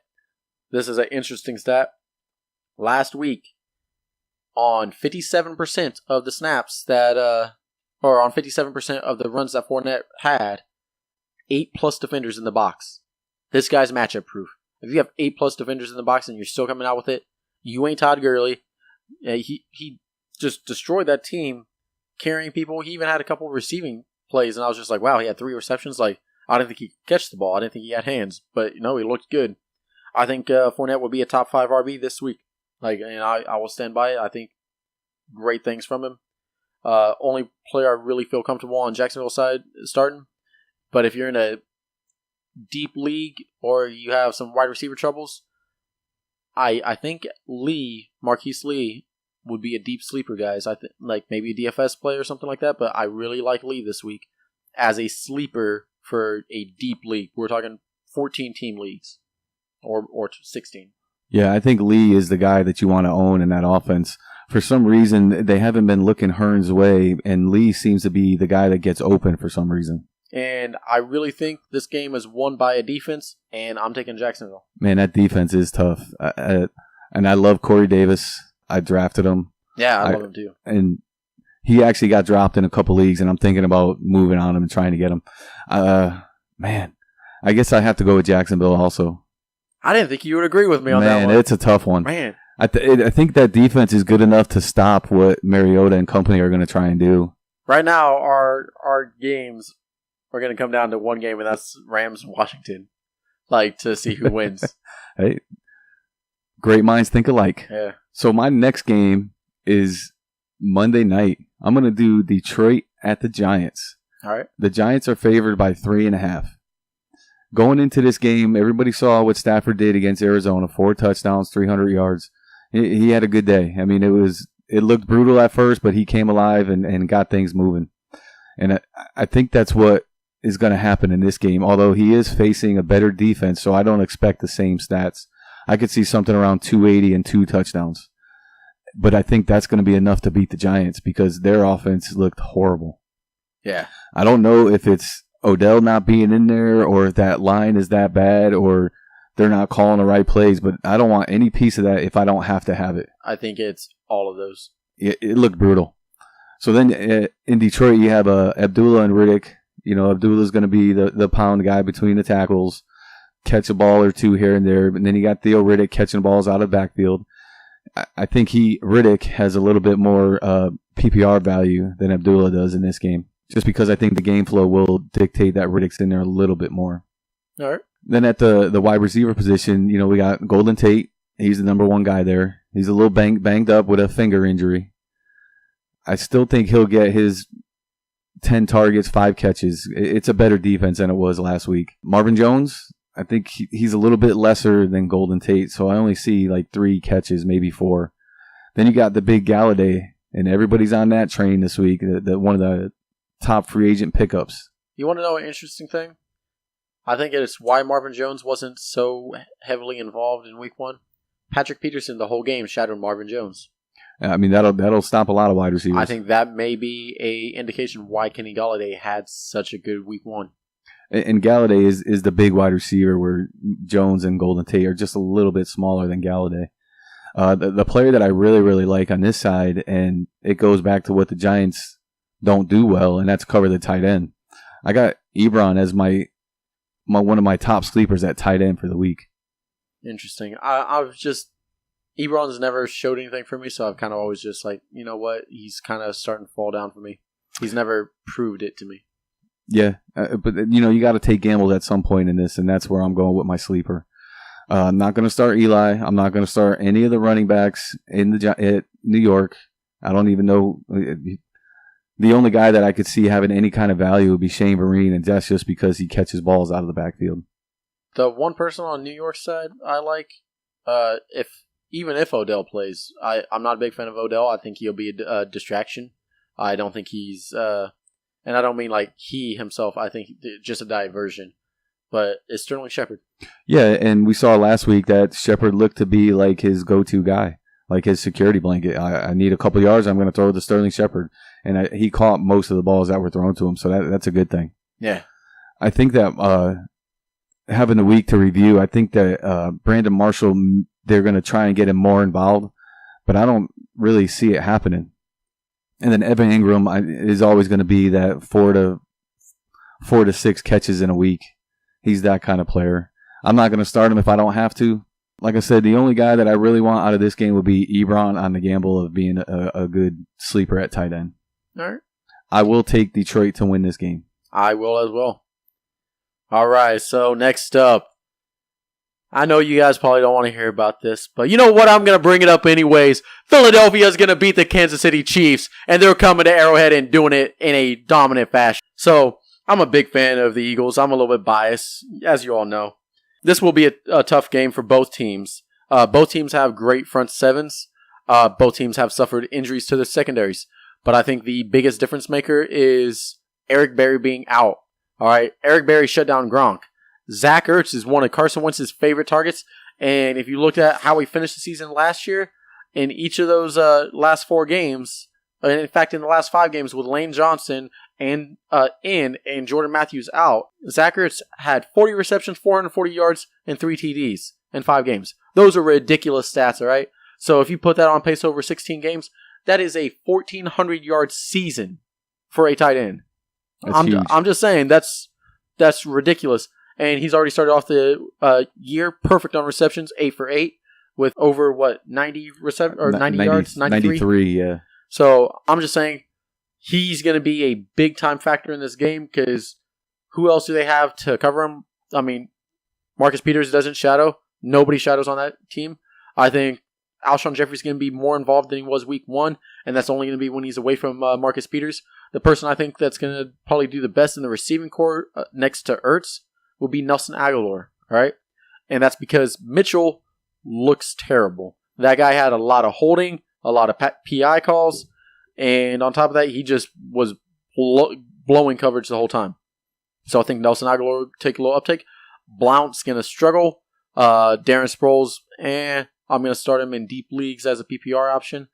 This is an interesting stat. Last week, on 57% of the snaps or on 57% of the runs that Fournette had, 8+ defenders in the box. This guy's matchup proof. If you have 8+ defenders in the box and you're still coming out with it, you ain't Todd Gurley. He just destroyed that team, carrying people. He even had a couple receiving plays, and I was just like, wow, he had 3 receptions. Like, I didn't think he could catch the ball. I didn't think he had hands, but he looked good. I think Fournette would be a top 5 RB this week. Like, and I will stand by it. I think great things from him. Only player I really feel comfortable on Jacksonville side starting. But if you're in a deep league or you have some wide receiver troubles, I think Marquise Lee would be a deep sleeper, guys. I think like maybe a DFS play or something like that, but I really like Lee this week. as a sleeper for a deep league. We're talking 14-team leagues or 16. Yeah, I think Lee is the guy that you want to own in that offense. For some reason, they haven't been looking Hearn's way, and Lee seems to be the guy that gets open for some reason. And I really think this game is won by a defense, and I'm taking Jacksonville. Man, that defense is tough. And I love Corey Davis. I drafted him. Yeah, I love him too. And he actually got dropped in a couple leagues, and I'm thinking about moving on him and trying to get him. Man, I guess I have to go with Jacksonville also. I didn't think you would agree with me on that one. Man, it's a tough one. Man. I think that defense is good enough to stop what Mariota and company are going to try and do. Right now, our games are going to come down to one game, and that's Rams-Washington. To see who wins. Hey, great minds think alike. Yeah. So my next game is Monday night. I'm going to do Detroit at the Giants. All right. The Giants are favored by 3.5. Going into this game, everybody saw what Stafford did against Arizona. 4 touchdowns, 300 yards. He had a good day. I mean, it looked brutal at first, but he came alive and got things moving. And I think that's what is going to happen in this game, although he is facing a better defense, so I don't expect the same stats. I could see something around 280 and 2 touchdowns. But I think that's going to be enough to beat the Giants because their offense looked horrible. Yeah. I don't know if it's Odell not being in there or if that line is that bad or they're not calling the right plays, but I don't want any piece of that if I don't have to have it. I think it's all of those. It looked brutal. So then in Detroit, you have Abdullah and Riddick. You know, Abdullah's going to be the pound guy between the tackles, catch a ball or two here and there. And then you got Theo Riddick catching balls out of the backfield. I think Riddick has a little bit more PPR value than Abdullah does in this game, just because I think the game flow will dictate that Riddick's in there a little bit more. All right. Then at the wide receiver position, you know, we got Golden Tate. He's the number one guy there. He's a little banged up with a finger injury. I still think he'll get his 10 targets, 5 catches. It's a better defense than it was last week. Marvin Jones, I think he's a little bit lesser than Golden Tate, so I only see 3 catches, maybe 4. Then you got the big Galladay, and everybody's on that train this week, one of the top free agent pickups. You want to know an interesting thing? I think it's why Marvin Jones wasn't so heavily involved in week 1. Patrick Peterson, the whole game, shadowed Marvin Jones. I mean, that'll stop a lot of wide receivers. I think that may be a indication why Kenny Galladay had such a good week 1. And Galladay is the big wide receiver where Jones and Golden Tate are just a little bit smaller than Galladay. The player that I really, really like on this side, and it goes back to what the Giants don't do well, and that's cover the tight end. I got Ebron as my one of my top sleepers at tight end for the week. Interesting. I was just... Ebron's never showed anything for me, so I've kind of always just you know what? He's kind of starting to fall down for me. He's never proved it to me. Yeah, but you got to take gambles at some point in this, and that's where I'm going with my sleeper. I'm not going to start Eli. I'm not going to start any of the running backs in New York. I don't even know. The only guy that I could see having any kind of value would be Shane Vereen, and that's just because he catches balls out of the backfield. The one person on New York's side I like, even if Odell plays, I'm not a big fan of Odell. I think he'll be a distraction. I don't think he's, and I don't mean he himself. I think just a diversion. But it's Sterling Shepard. Yeah, and we saw last week that Shepard looked to be his go-to guy, his security blanket. I need a couple yards, I'm going to throw to Sterling Shepard. And he caught most of the balls that were thrown to him, so that's a good thing. Yeah. I think that having the week to review, I think that Brandon Marshall, they're going to try and get him more involved, but I don't really see it happening. And then Evan Ingram is always going to be that 4 to 6 catches in a week. He's that kind of player. I'm not going to start him if I don't have to. Like I said, the only guy that I really want out of this game would be Ebron on the gamble of being a good sleeper at tight end. All right. I will take Detroit to win this game. I will as well. All right, so next up, I know you guys probably don't want to hear about this, but you know what? I'm going to bring it up anyways. Philadelphia is going to beat the Kansas City Chiefs, and they're coming to Arrowhead and doing it in a dominant fashion. So I'm a big fan of the Eagles. I'm a little bit biased, as you all know. This will be a tough game for both teams. Both teams have great front sevens. Both teams have suffered injuries to their secondaries. But I think the biggest difference maker is Eric Berry being out. All right, Eric Berry shut down Gronk. Zach Ertz is one of Carson Wentz's favorite targets. And if you looked at how he finished the season last year, in each of those last 4 games, in fact, in the last 5 games with Lane Johnson and Jordan Matthews out, Zach Ertz had 40 receptions, 440 yards, and 3 TDs in 5 games. Those are ridiculous stats, all right? So if you put that on pace over 16 games, that is a 1,400-yard season for a tight end. I'm just saying, that's ridiculous. And he's already started off the year perfect on receptions, 8 for 8, with over, 90 yards? 93, yeah. So I'm just saying he's going to be a big-time factor in this game because who else do they have to cover him? I mean, Marcus Peters doesn't shadow. Nobody shadows on that team. I think Alshon Jeffrey's going to be more involved than he was week 1, and that's only going to be when he's away from Marcus Peters. The person I think that's going to probably do the best in the receiving core next to Ertz will be Nelson Aguilar, all right? And that's because Mitchell looks terrible. That guy had a lot of holding, a lot of PI calls, and on top of that, he just was blowing coverage the whole time. So I think Nelson Aguilar will take a little uptake. Blount's going to struggle. Darren Sproles, I'm going to start him in deep leagues as a PPR option.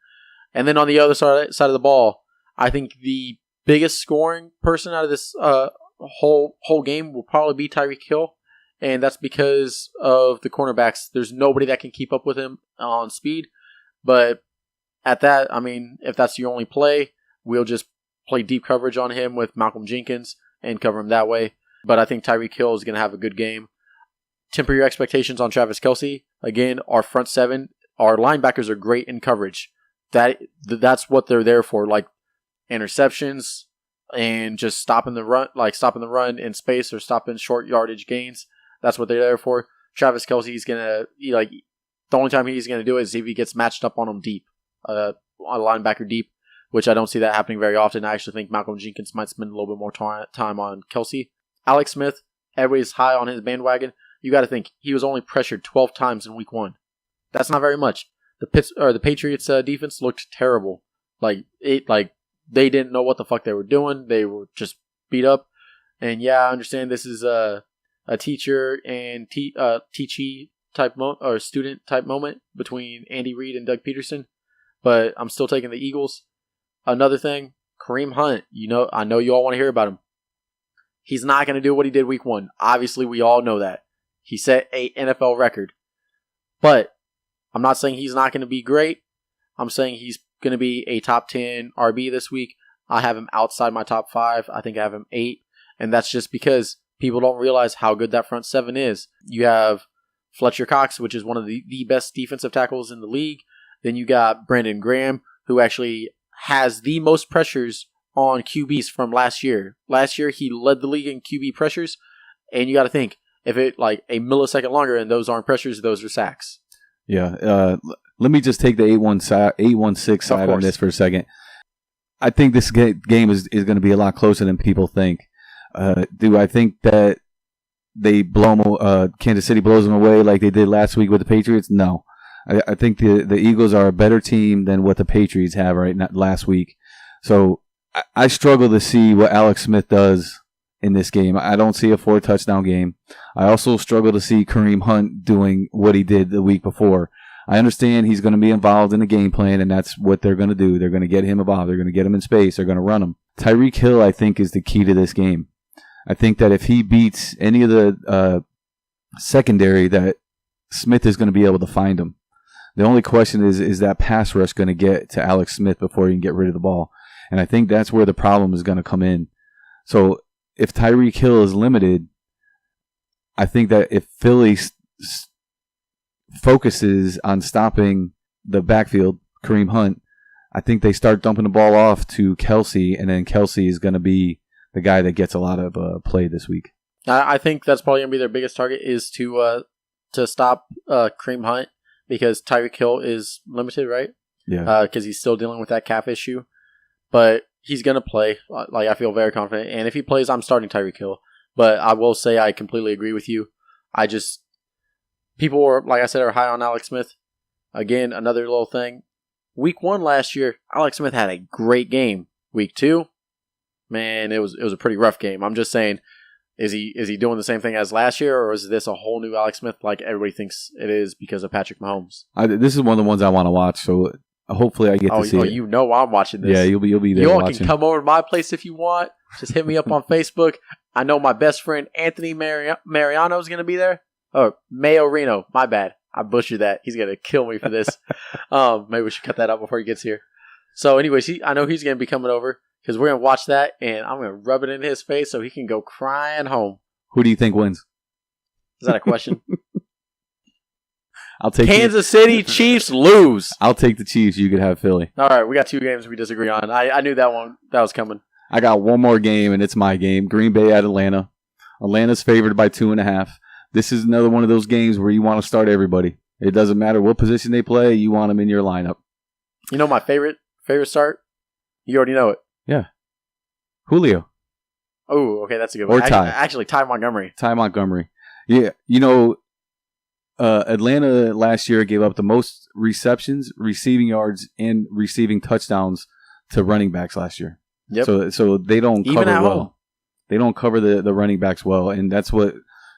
And then on the other side of the ball, I think the biggest scoring person out of this whole game will probably be Tyreek Hill. And that's because of the cornerbacks. There's nobody that can keep up with him on speed. But at that, I mean, if that's your only play, we'll just play deep coverage on him with Malcolm Jenkins and cover him that way. But I think Tyreek Hill is going to have a good game. Temper your expectations on Travis Kelce. Again, our front 7, our linebackers are great in coverage. That's what they're there for, like interceptions and just stopping the run in space or stopping short yardage gains. That's what they're there for. Travis Kelce is gonna the only time he's gonna do it is if he gets matched up on him deep, on a linebacker deep, which I don't see that happening very often. I actually think Malcolm Jenkins might spend a little bit more time on Kelce. Alex Smith, everybody's high on his bandwagon. You got to think he was only pressured 12 times in week 1. That's not very much. The Patriots defense looked terrible. They didn't know what the fuck they were doing. They were just beat up. And yeah, I understand this is a teacher and teachee type or student type moment between Andy Reid and Doug Peterson, but I'm still taking the Eagles. Another thing, Kareem Hunt. I know you all want to hear about him. He's not going to do what he did week 1. Obviously, we all know that. He set a NFL record. But I'm not saying he's not going to be great. I'm saying he's going to be a top 10 RB this week. I have him outside my top 5. I think I have him 8. And that's just because people don't realize how good that front 7 is. You have Fletcher Cox, which is one of the best defensive tackles in the league. Then you got Brandon Graham, who actually has the most pressures on QBs from last year. Last year, he led the league in QB pressures. And you got to think, if it a millisecond longer and those aren't pressures, those are sacks. Yeah. Let me just take the 8-1-6 side on this for a second. I think this game is going to be a lot closer than people think. Do I think that they Kansas City blows them away like they did last week with the Patriots? No. I think the Eagles are a better team than what the Patriots have last week. So I struggle to see what Alex Smith does in this game. I don't see a 4-touchdown game. I also struggle to see Kareem Hunt doing what he did the week before. I understand he's going to be involved in the game plan, and that's what they're going to do. They're going to get him involved. They're going to get him in space. They're going to run him. Tyreek Hill, I think, is the key to this game. I think that if he beats any of the secondary, that Smith is going to be able to find him. The only question is that pass rush going to get to Alex Smith before he can get rid of the ball? And I think that's where the problem is going to come in. So if Tyreek Hill is limited, I think that if Philly focuses on stopping the backfield, Kareem Hunt, I think they start dumping the ball off to Kelce, and then Kelce is going to be the guy that gets a lot of play this week. I think that's probably going to be their biggest target is to stop Kareem Hunt because Tyreek Hill is limited, right? Yeah. Because he's still dealing with that calf issue. But he's going to play. I feel very confident. And if he plays, I'm starting Tyreek Hill. But I will say I completely agree with you. People were, like I said, are high on Alex Smith. Again, another little thing. Week 1 last year, Alex Smith had a great game. Week 2, Man, it was a pretty rough game. I'm just saying, is he doing the same thing as last year, or is this a whole new Alex Smith like everybody thinks it is because of Patrick Mahomes? This is one of the ones I want to watch, so hopefully I get to see it. You know I'm watching this. Yeah, you'll be there. You all watching. can come over to my place if you want. Just hit me up on Facebook. I know my best friend Anthony Mariano is going to be there. Oh, Mayo Reno. My bad. I butchered that. He's going to kill me for this. Maybe we should cut that out before he gets here. So anyways, I know he's going to be coming over because we're going to watch that, and I'm going to rub it in his face so he can go crying home. Who do you think wins? Is that a question? I'll take Kansas City Chiefs lose. I'll take the Chiefs. You could have Philly. All right, we got 2 games we disagree on. I knew that was coming. I got one more game, and it's my game. Green Bay at Atlanta. Atlanta's favored by 2.5. This is another one of those games where you want to start everybody. It doesn't matter what position they play. You want them in your lineup. You know my favorite start? You already know it. Yeah. Julio. Oh, okay, that's a good one. Or Ty. Actually, Ty Montgomery. Ty Montgomery. Yeah, you know, Atlanta last year gave up the most receptions, receiving yards, and receiving touchdowns to running backs last year. Yep. So they don't cover Even at well. home. They don't cover the running backs well, and that's what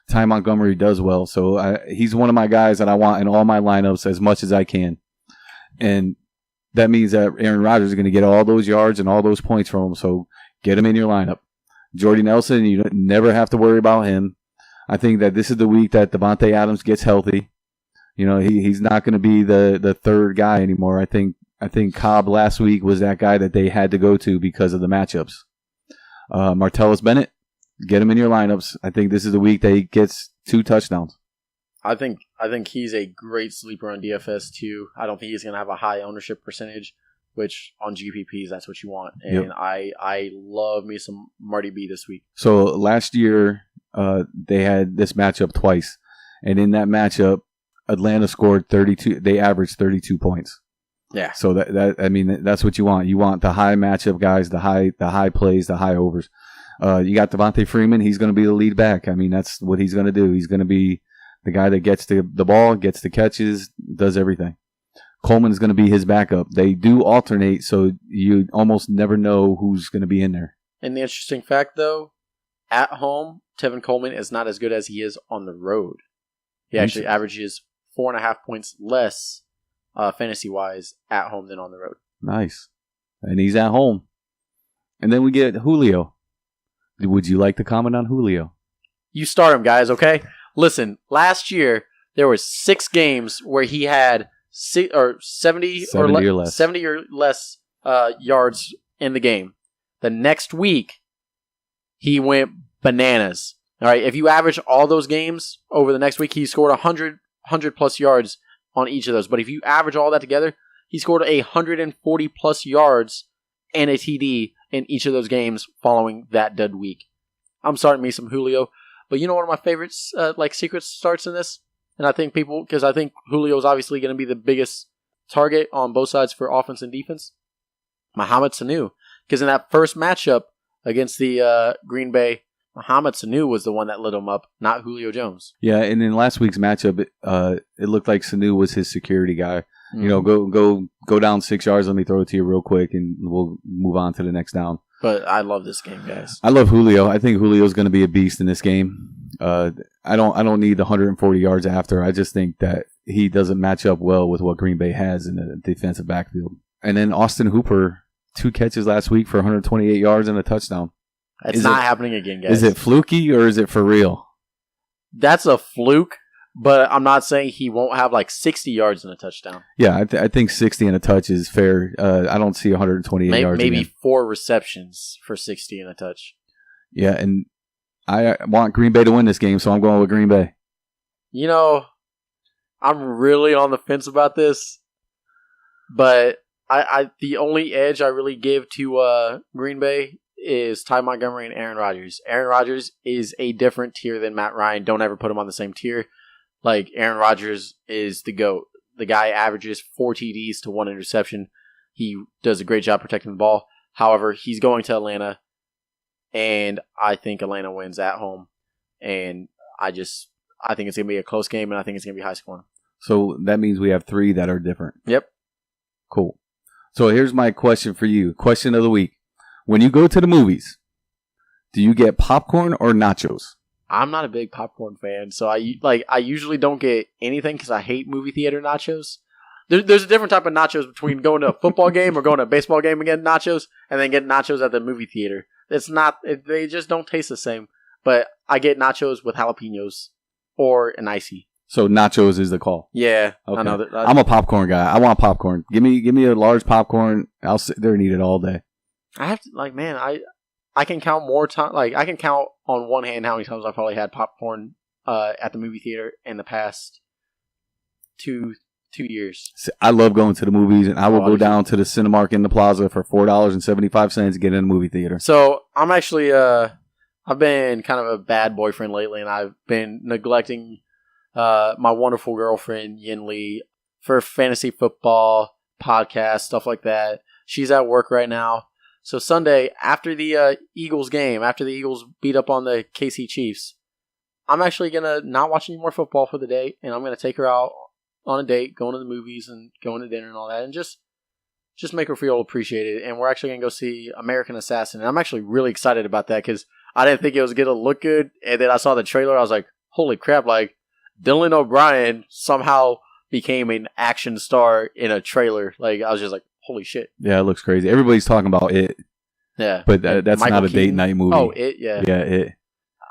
Ty Montgomery does well. So he's one of my guys that I want in all my lineups as much as I can. And that means that Aaron Rodgers is going to get all those yards and all those points from him. So get him in your lineup. Jordy Nelson, you never have to worry about him. I think that this is the week that Devontae Adams gets healthy. You know, he's not going to be the third guy anymore. I think Cobb last week was that guy that they had to go to because of the matchups. Martellus Bennett, get him in your lineups. I think this is the week that he gets 2 touchdowns. I think he's a great sleeper on DFS too. I don't think he's going to have a high ownership percentage, which on GPPs that's what you want. And yep. I love me some Marty B this week. So last year they had this matchup twice, and in that matchup, Atlanta scored 32. They averaged 32 points. Yeah. So that's what you want. You want the high matchup guys, the high plays, the high overs. You got Devontae Freeman. He's going to be the lead back. I mean, that's what he's going to do. He's going to be the guy that gets the ball, gets the catches, does everything. Coleman is going to be his backup. They do alternate, so you almost never know who's going to be in there. And the interesting fact, though, at home, Tevin Coleman is not as good as he is on the road. He actually averages 4.5 points less fantasy-wise at home than on the road. Nice. And he's at home. And then we get Julio. Would you like to comment on Julio? You start him, guys, okay? Listen, last year, there were 6 games where he had 70 or less yards in the game. The next week, he went bananas. All right, if you average all those games over the next week, he scored 100 plus yards on each of those. But if you average all that together, he scored 140 plus yards and a TD in each of those games following that dead week. I'm starting me some Julio. But you know one of my favorites, secret starts in this? And I think because I think Julio is obviously going to be the biggest target on both sides for offense and defense. Mohamed Sanu. Because in that first matchup against the Green Bay, Mohamed Sanu was the one that lit him up, not Julio Jones. Yeah, and in last week's matchup, it looked like Sanu was his security guy. Mm-hmm. You know, go down 6 yards, let me throw it to you real quick, and we'll move on to the next down. But I love this game, guys. I love Julio. I think Julio's going to be a beast in this game. I don't need the 140 yards after. I just think that he doesn't match up well with what Green Bay has in the defensive backfield. And then Austin Hooper, 2 catches last week for 128 yards and a touchdown. It's not happening again, guys. Is it fluky or is it for real? That's a fluke, but I'm not saying he won't have 60 yards and a touchdown. Yeah, I think 60 and a touch is fair. I don't see 128 yards. Maybe again. 4 receptions for 60 and a touch. Yeah, and I want Green Bay to win this game, so I'm going with Green Bay. You know, I'm really on the fence about this, but the only edge I really give to Green Bay is Ty Montgomery and Aaron Rodgers. Aaron Rodgers is a different tier than Matt Ryan. Don't ever put him on the same tier. Aaron Rodgers is the GOAT. The guy averages 4 TDs to 1 interception. He does a great job protecting the ball. However, he's going to Atlanta, and I think Atlanta wins at home. And I think it's going to be a close game, and I think it's going to be high scoring. So that means we have 3 that are different. Yep. Cool. So here's my question for you. Question of the week. When you go to the movies, Do you get popcorn or nachos? I'm not a big popcorn fan, so I usually don't get anything because I hate movie theater nachos. There's a different type of nachos between going to a football game or going to a baseball game and getting nachos, and then getting nachos at the movie theater. They just don't taste the same. But I get nachos with jalapenos or an icy. So nachos is the call. Yeah, okay. I know. I'm a popcorn guy. I want popcorn. Give me a large popcorn. I'll sit there and eat it all day. I have to I can count more time. Like I can count on one hand how many times I probably had popcorn at the movie theater in the past 2 years. I love going to the movies, and I will go down to the Cinemark in the Plaza for $4.75 to get in a movie theater. So I'm actually I've been kind of a bad boyfriend lately, and I've been neglecting my wonderful girlfriend Yin Lee for fantasy football podcast stuff like that. She's at work right now, so Sunday after the Eagles game, after the Eagles beat up on the KC Chiefs, I'm actually gonna not watch any more football for the day, and I'm gonna take her out on a date, going to the movies and going to dinner and all that, and just make her feel appreciated. And we're actually going to go see American Assassin. And I'm actually really excited about that because I didn't think it was going to look good. And then I saw the trailer. I was like, holy crap, like Dylan O'Brien somehow became an action star in a trailer. Like I was just like, holy shit. Yeah, it looks crazy. Everybody's talking about It. Yeah. But that's Michael not a date night movie. Oh, It, yeah. Yeah, It.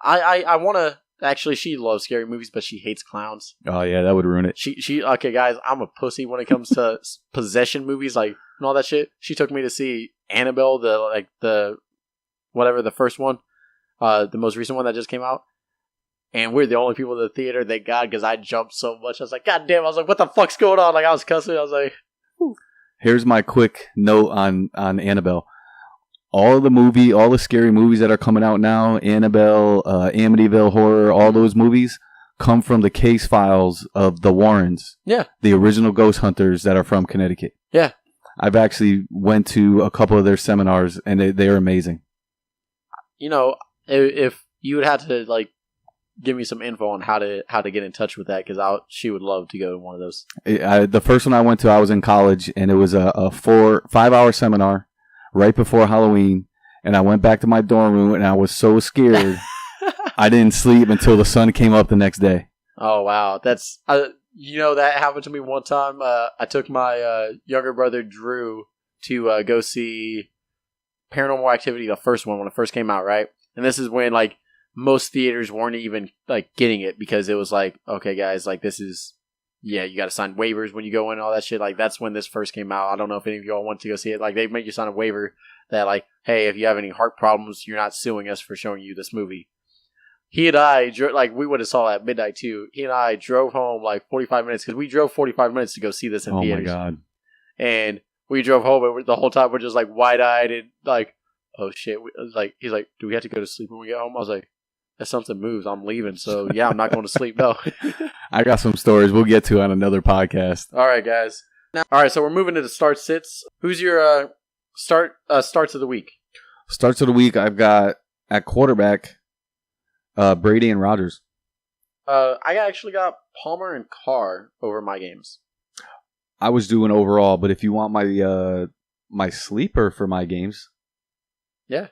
I want to... Actually, she loves scary movies, but she hates clowns. Oh yeah, that would ruin it. She okay, guys. I'm a pussy when it comes to possession movies, like and all that shit. She took me to see Annabelle, the first one, the most recent one that just came out, and we're the only people in the theater. Thank God, because I jumped so much. I was like, God damn! I was like, what the fuck's going on? Like I was cussing. I was like, whew. Here's my quick note on Annabelle. All the scary movies that are coming out now, Annabelle, Amityville Horror, all those movies come from the case files of the Warrens. Yeah. The original ghost hunters that are from Connecticut. Yeah. I've actually went to a couple of their seminars, and they are amazing. You know, if you would have to, like, give me some info on how to get in touch with that, because she would love to go to one of those. The first one I went to, I was in college, and it was a 5-hour seminar. Right before Halloween, and I went back to my dorm room, and I was so scared, I didn't sleep until the sun came up the next day. Oh, wow. That's, that happened to me one time. I took my younger brother, Drew, to go see Paranormal Activity, the first one, when it first came out, right? And this is when, like, most theaters weren't even, like, getting it, because it was like, okay, guys, like, this is... Yeah, you got to sign waivers when you go in and all that shit. Like, that's when this first came out. I don't know if any of y'all want to go see it. Like, they make you sign a waiver that, like, hey, if you have any heart problems, you're not suing us for showing you this movie. He and I, we would have saw it at midnight, too. He and I drove home, like, 45 minutes, because we drove 45 minutes to go see this in theaters. Oh, my God. And we drove home, and the whole time we're just, like, wide-eyed and, like, oh, shit. He's like, do we have to go to sleep when we get home? I was like, if something moves, I'm leaving. So, yeah, I'm not going to sleep. No. I got some stories we'll get to on another podcast. All right, guys. All right, so we're moving into start sits. Who's your starts of the week? Starts of the week, I've got at quarterback, Brady and Rodgers. I actually got Palmer and Carr over my games. I was doing overall, but if you want my sleeper for my games, yeah,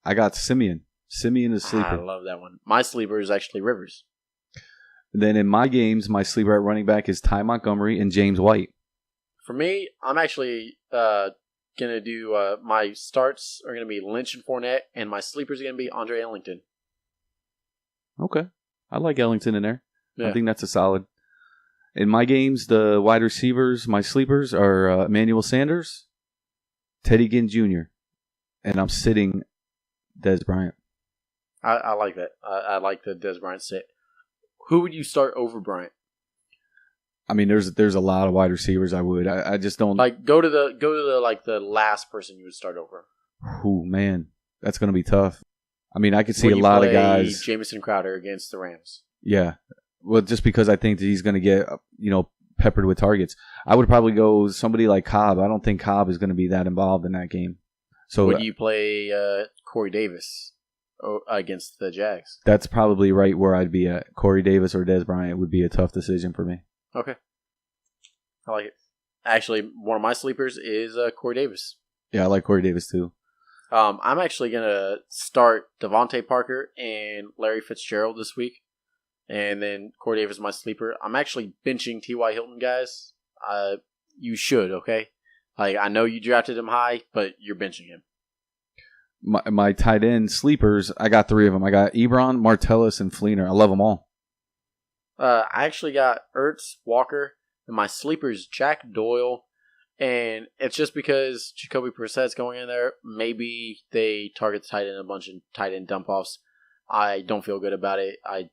I got Simeon. Simeon is sleeper. I love that one. My sleeper is actually Rivers. Then in my games, my sleeper at running back is Ty Montgomery and James White. For me, I'm actually going to do my starts are going to be Lynch and Fournette, and my sleepers are going to be Andre Ellington. Okay. I like Ellington in there. Yeah. I think that's a solid. In my games, the wide receivers, my sleepers are Emmanuel Sanders, Teddy Ginn Jr., and I'm sitting Dez Bryant. I like that. I like the Dez Bryant sit. Who would you start over Bryant? I mean, there's a lot of wide receivers I would. I just don't like go to the last person you would start over. Ooh, man, that's gonna be tough. I mean, I could see a lot of guys. Jamison Crowder against the Rams. Yeah, well, just because I think that he's gonna get peppered with targets, I would probably go somebody like Cobb. I don't think Cobb is gonna be that involved in that game. So would you play Corey Davis against the Jags? That's probably right where I'd be at. Corey Davis or Dez Bryant would be a tough decision for me. Okay. I like it. Actually, one of my sleepers is Corey Davis. Yeah, I like Corey Davis too. I'm actually going to start Devontae Parker and Larry Fitzgerald this week. And then Corey Davis is my sleeper. I'm actually benching T.Y. Hilton, guys. You should, okay? Like, I know you drafted him high, but you're benching him. My tight end sleepers, I got 3 of them. I got Ebron, Martellus, and Fleener. I love them all. I actually got Ertz, Walker, and my sleepers, Jack Doyle. And it's just because Jacoby Brissett's going in there. Maybe they target the tight end a bunch of tight end dump-offs. I don't feel good about it. I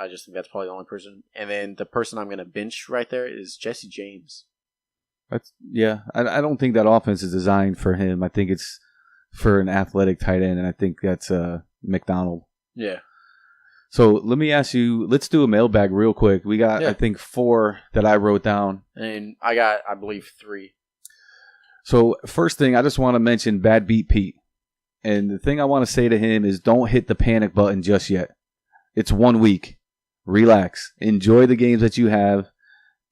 just think that's probably the only person. And then the person I'm going to bench right there is Jesse James. I don't think that offense is designed for him. I think it's for an athletic tight end, and I think that's McDonald. Yeah. So let me ask you, let's do a mailbag real quick. We got, I think, 4 that I wrote down. And I got, I believe, 3. So first thing, I just want to mention Bad Beat Pete. And the thing I want to say to him is don't hit the panic button just yet. It's 1 week. Relax. Enjoy the games that you have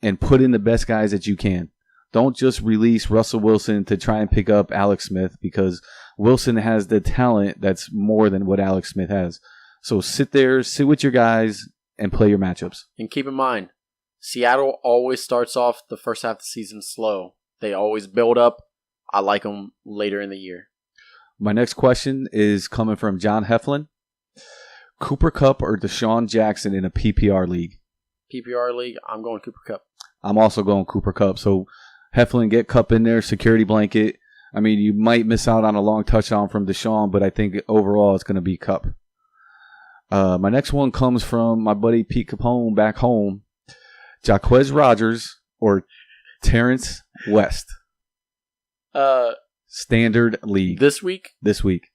and put in the best guys that you can. Don't just release Russell Wilson to try and pick up Alex Smith because Wilson has the talent that's more than what Alex Smith has. So sit with your guys, and play your matchups. And keep in mind, Seattle always starts off the first half of the season slow. They always build up. I like them later in the year. My next question is coming from John Heflin. Cooper Kupp or Deshaun Jackson in a PPR league? PPR league, I'm going Cooper Kupp. I'm also going Cooper Kupp. So Heflin, get Kupp in there, security blanket. I mean, you might miss out on a long touchdown from Deshaun, but I think overall it's going to be Kupp. My next one comes from my buddy Pete Capone back home. Jaquez Rogers or Terrence West? Standard league. This week? This week.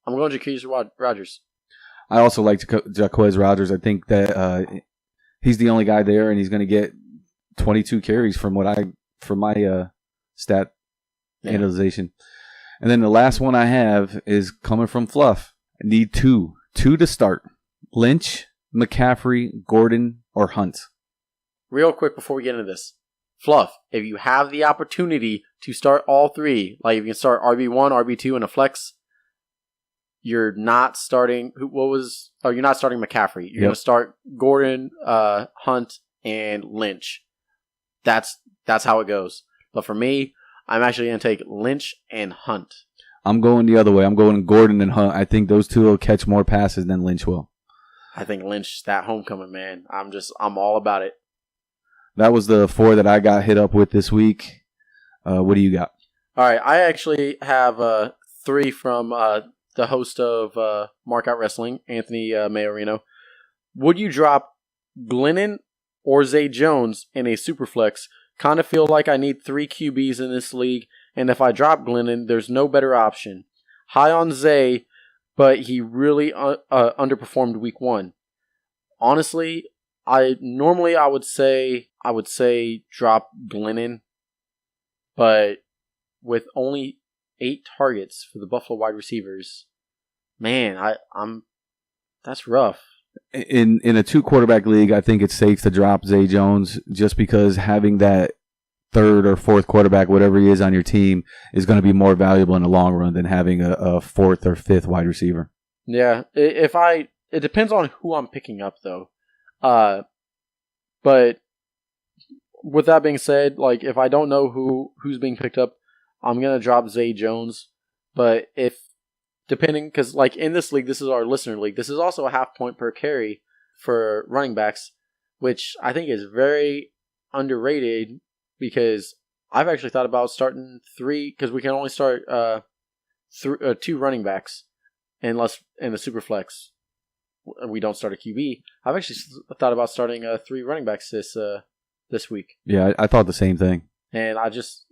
I'm going Jaquez Rogers. I also like Jaquez Rogers. I think that he's the only guy there, and he's going to get 22 carries from my stat analyzation. And then the last one I have is coming from Fluff. I need 2 to start. Lynch, McCaffrey, Gordon, or Hunt. Real quick before we get into this. Fluff, if you have the opportunity to start all 3, like if you can start RB1, RB2, and a flex, you're not starting. You're not starting McCaffrey. You're going to start Gordon, Hunt, and Lynch. That's how it goes. But for me, I'm actually going to take Lynch and Hunt. I'm going the other way. I'm going Gordon and Hunt. I think those 2 will catch more passes than Lynch will. I think Lynch, that homecoming, man. I'm all about it. That was the 4 that I got hit up with this week. What do you got? All right. I actually have 3 from the host of Markout Wrestling, Anthony Mayorino. Would you drop Glennon or Zay Jones in a superflex? Kind of feel like I need 3 QBs in this league, and if I drop Glennon, there's no better option. High on Zay, but he really underperformed week 1. Honestly, I would say drop Glennon, but with only 8 targets for the Buffalo wide receivers, man, that's rough. In a 2 quarterback league, I think it's safe to drop Zay Jones just because having that 3rd or 4th quarterback, whatever he is on your team, is going to be more valuable in the long run than having a 4th or 5th wide receiver. Yeah, it depends on who I'm picking up though. But with that being said, like if I don't know who's being picked up, I'm gonna drop Zay Jones. But depending, because like in this league, this is our listener league. This is also a 0.5 point per carry for running backs, which I think is very underrated because I've actually thought about starting 3 because we can only start 2 running backs unless in the super flex we don't start a QB. I've actually thought about starting 3 running backs this week. Yeah, I thought the same thing. And I just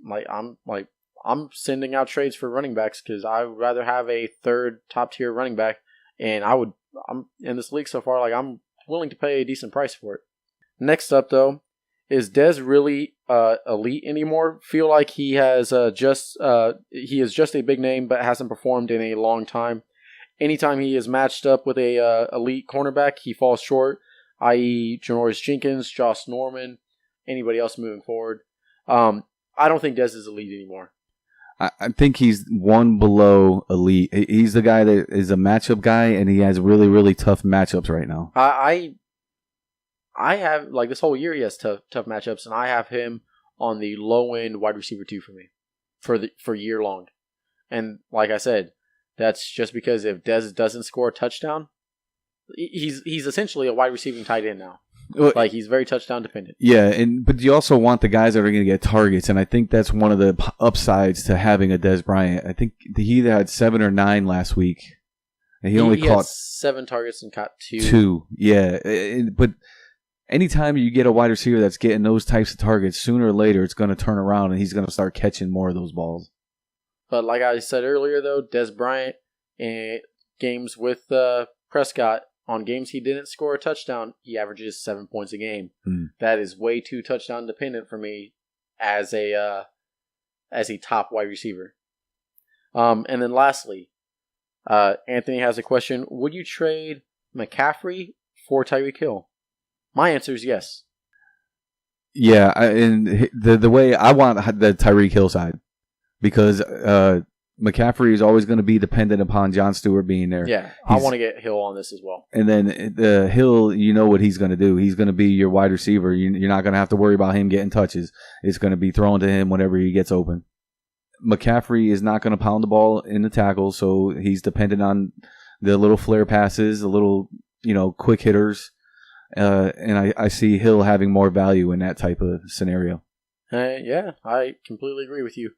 I'm sending out trades for running backs because I would rather have a 3rd top tier running back, and I'm in this league so far, like I'm willing to pay a decent price for it. Next up though, is Dez really elite anymore? Feel like he is just a big name but hasn't performed in a long time. Anytime he is matched up with a elite cornerback, he falls short, i.e. Janoris Jenkins, Josh Norman, anybody else moving forward. I don't think Dez is elite anymore. I think he's one below elite. He's the guy that is a matchup guy, and he has really, really tough matchups right now. I have, like, this whole year he has tough matchups, and I have him on the low end wide receiver 2 for me for year long. And like I said, that's just because if Dez doesn't score a touchdown, he's essentially a wide receiving tight end now. Like, he's very touchdown dependent. Yeah, but you also want the guys that are going to get targets, and I think that's one of the upsides to having a Dez Bryant. I think he either had 7 or 9 last week, and he only caught had 7 targets and caught 2. 2, yeah. But anytime you get a wide receiver that's getting those types of targets, sooner or later it's going to turn around, and he's going to start catching more of those balls. But like I said earlier, though, Dez Bryant in games with Prescott, on games he didn't score a touchdown, he averages 7 points a game. That is way too touchdown dependent for me as a top wide receiver. And then lastly, Anthony has a question. Would you trade McCaffrey for Tyreek Hill? My answer is yes. Yeah, and the way I want the Tyreek Hill side, because McCaffrey is always going to be dependent upon John Stewart being there. Yeah, I want to get Hill on this as well. And then Hill, you know what he's going to do. He's going to be your wide receiver. You're not going to have to worry about him getting touches. It's going to be thrown to him whenever he gets open. McCaffrey is not going to pound the ball in the tackle, so he's dependent on the little flare passes, the little quick hitters. And I see Hill having more value in that type of scenario. Yeah, I completely agree with you.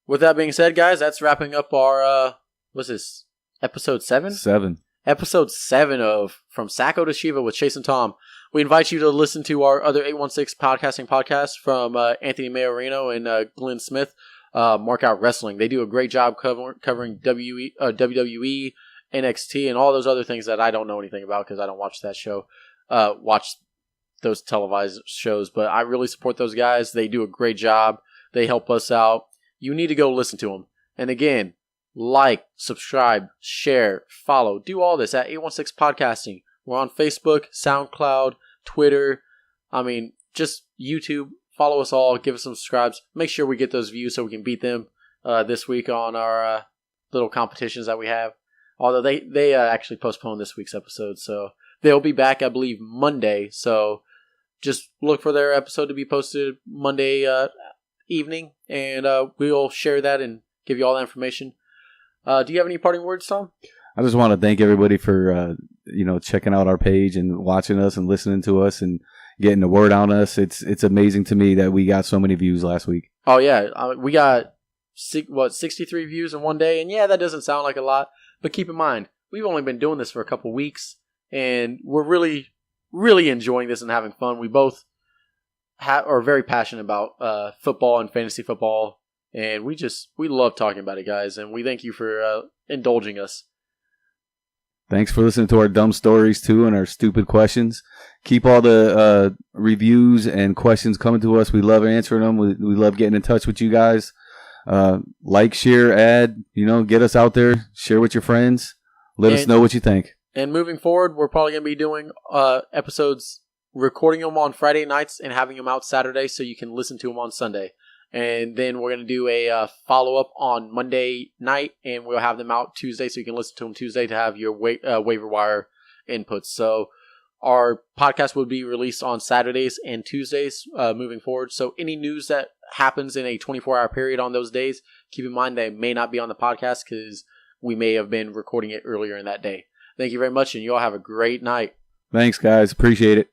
With that being said, guys, that's wrapping up our, what's this, episode 7? 7. Episode 7 of From Sacko To Shiva with Chase and Tom. We invite you to listen to our other 816 podcasting podcasts from Anthony Mayorino and Glenn Smith, Mark Out Wrestling. They do a great job covering WWE, NXT, and all those other things that I don't know anything about because I don't watch that show, watch those televised shows. But I really support those guys. They do a great job. They help us out. You need to go listen to them. And again, like, subscribe, share, follow. Do all this at 816 Podcasting. We're on Facebook, SoundCloud, Twitter. Just YouTube. Follow us all. Give us some subscribes. Make sure we get those views so we can beat them this week on our little competitions that we have. Although they actually postponed this week's episode. So they'll be back, I believe, Monday. So just look for their episode to be posted Monday evening, and we'll share that and give you all that information. Do you have any parting words, Tom? I just want to thank everybody for checking out our page and watching us and listening to us and getting the word on us. It's amazing to me that we got so many views last week. Oh yeah, we got 63 views in one day, and yeah, that doesn't sound like a lot, but keep in mind we've only been doing this for a couple weeks, and we're really, really enjoying this and having fun. We both are very passionate about football and fantasy football, and we love talking about it, guys, and we thank you for indulging us. Thanks for listening to our dumb stories too and our stupid questions. Keep all the reviews and questions coming to us. We love answering them. We love getting in touch with you guys. Like, share, add, get us out there, share with your friends, let us know what you think. And moving forward, we're probably going to be doing episodes, recording them on Friday nights and having them out Saturday so you can listen to them on Sunday. And then we're going to do a follow-up on Monday night, and we'll have them out Tuesday so you can listen to them Tuesday to have your waiver wire inputs. So our podcast will be released on Saturdays and Tuesdays moving forward. So any news that happens in a 24-hour period on those days, keep in mind they may not be on the podcast because we may have been recording it earlier in that day. Thank you very much, and you all have a great night. Thanks, guys. Appreciate it.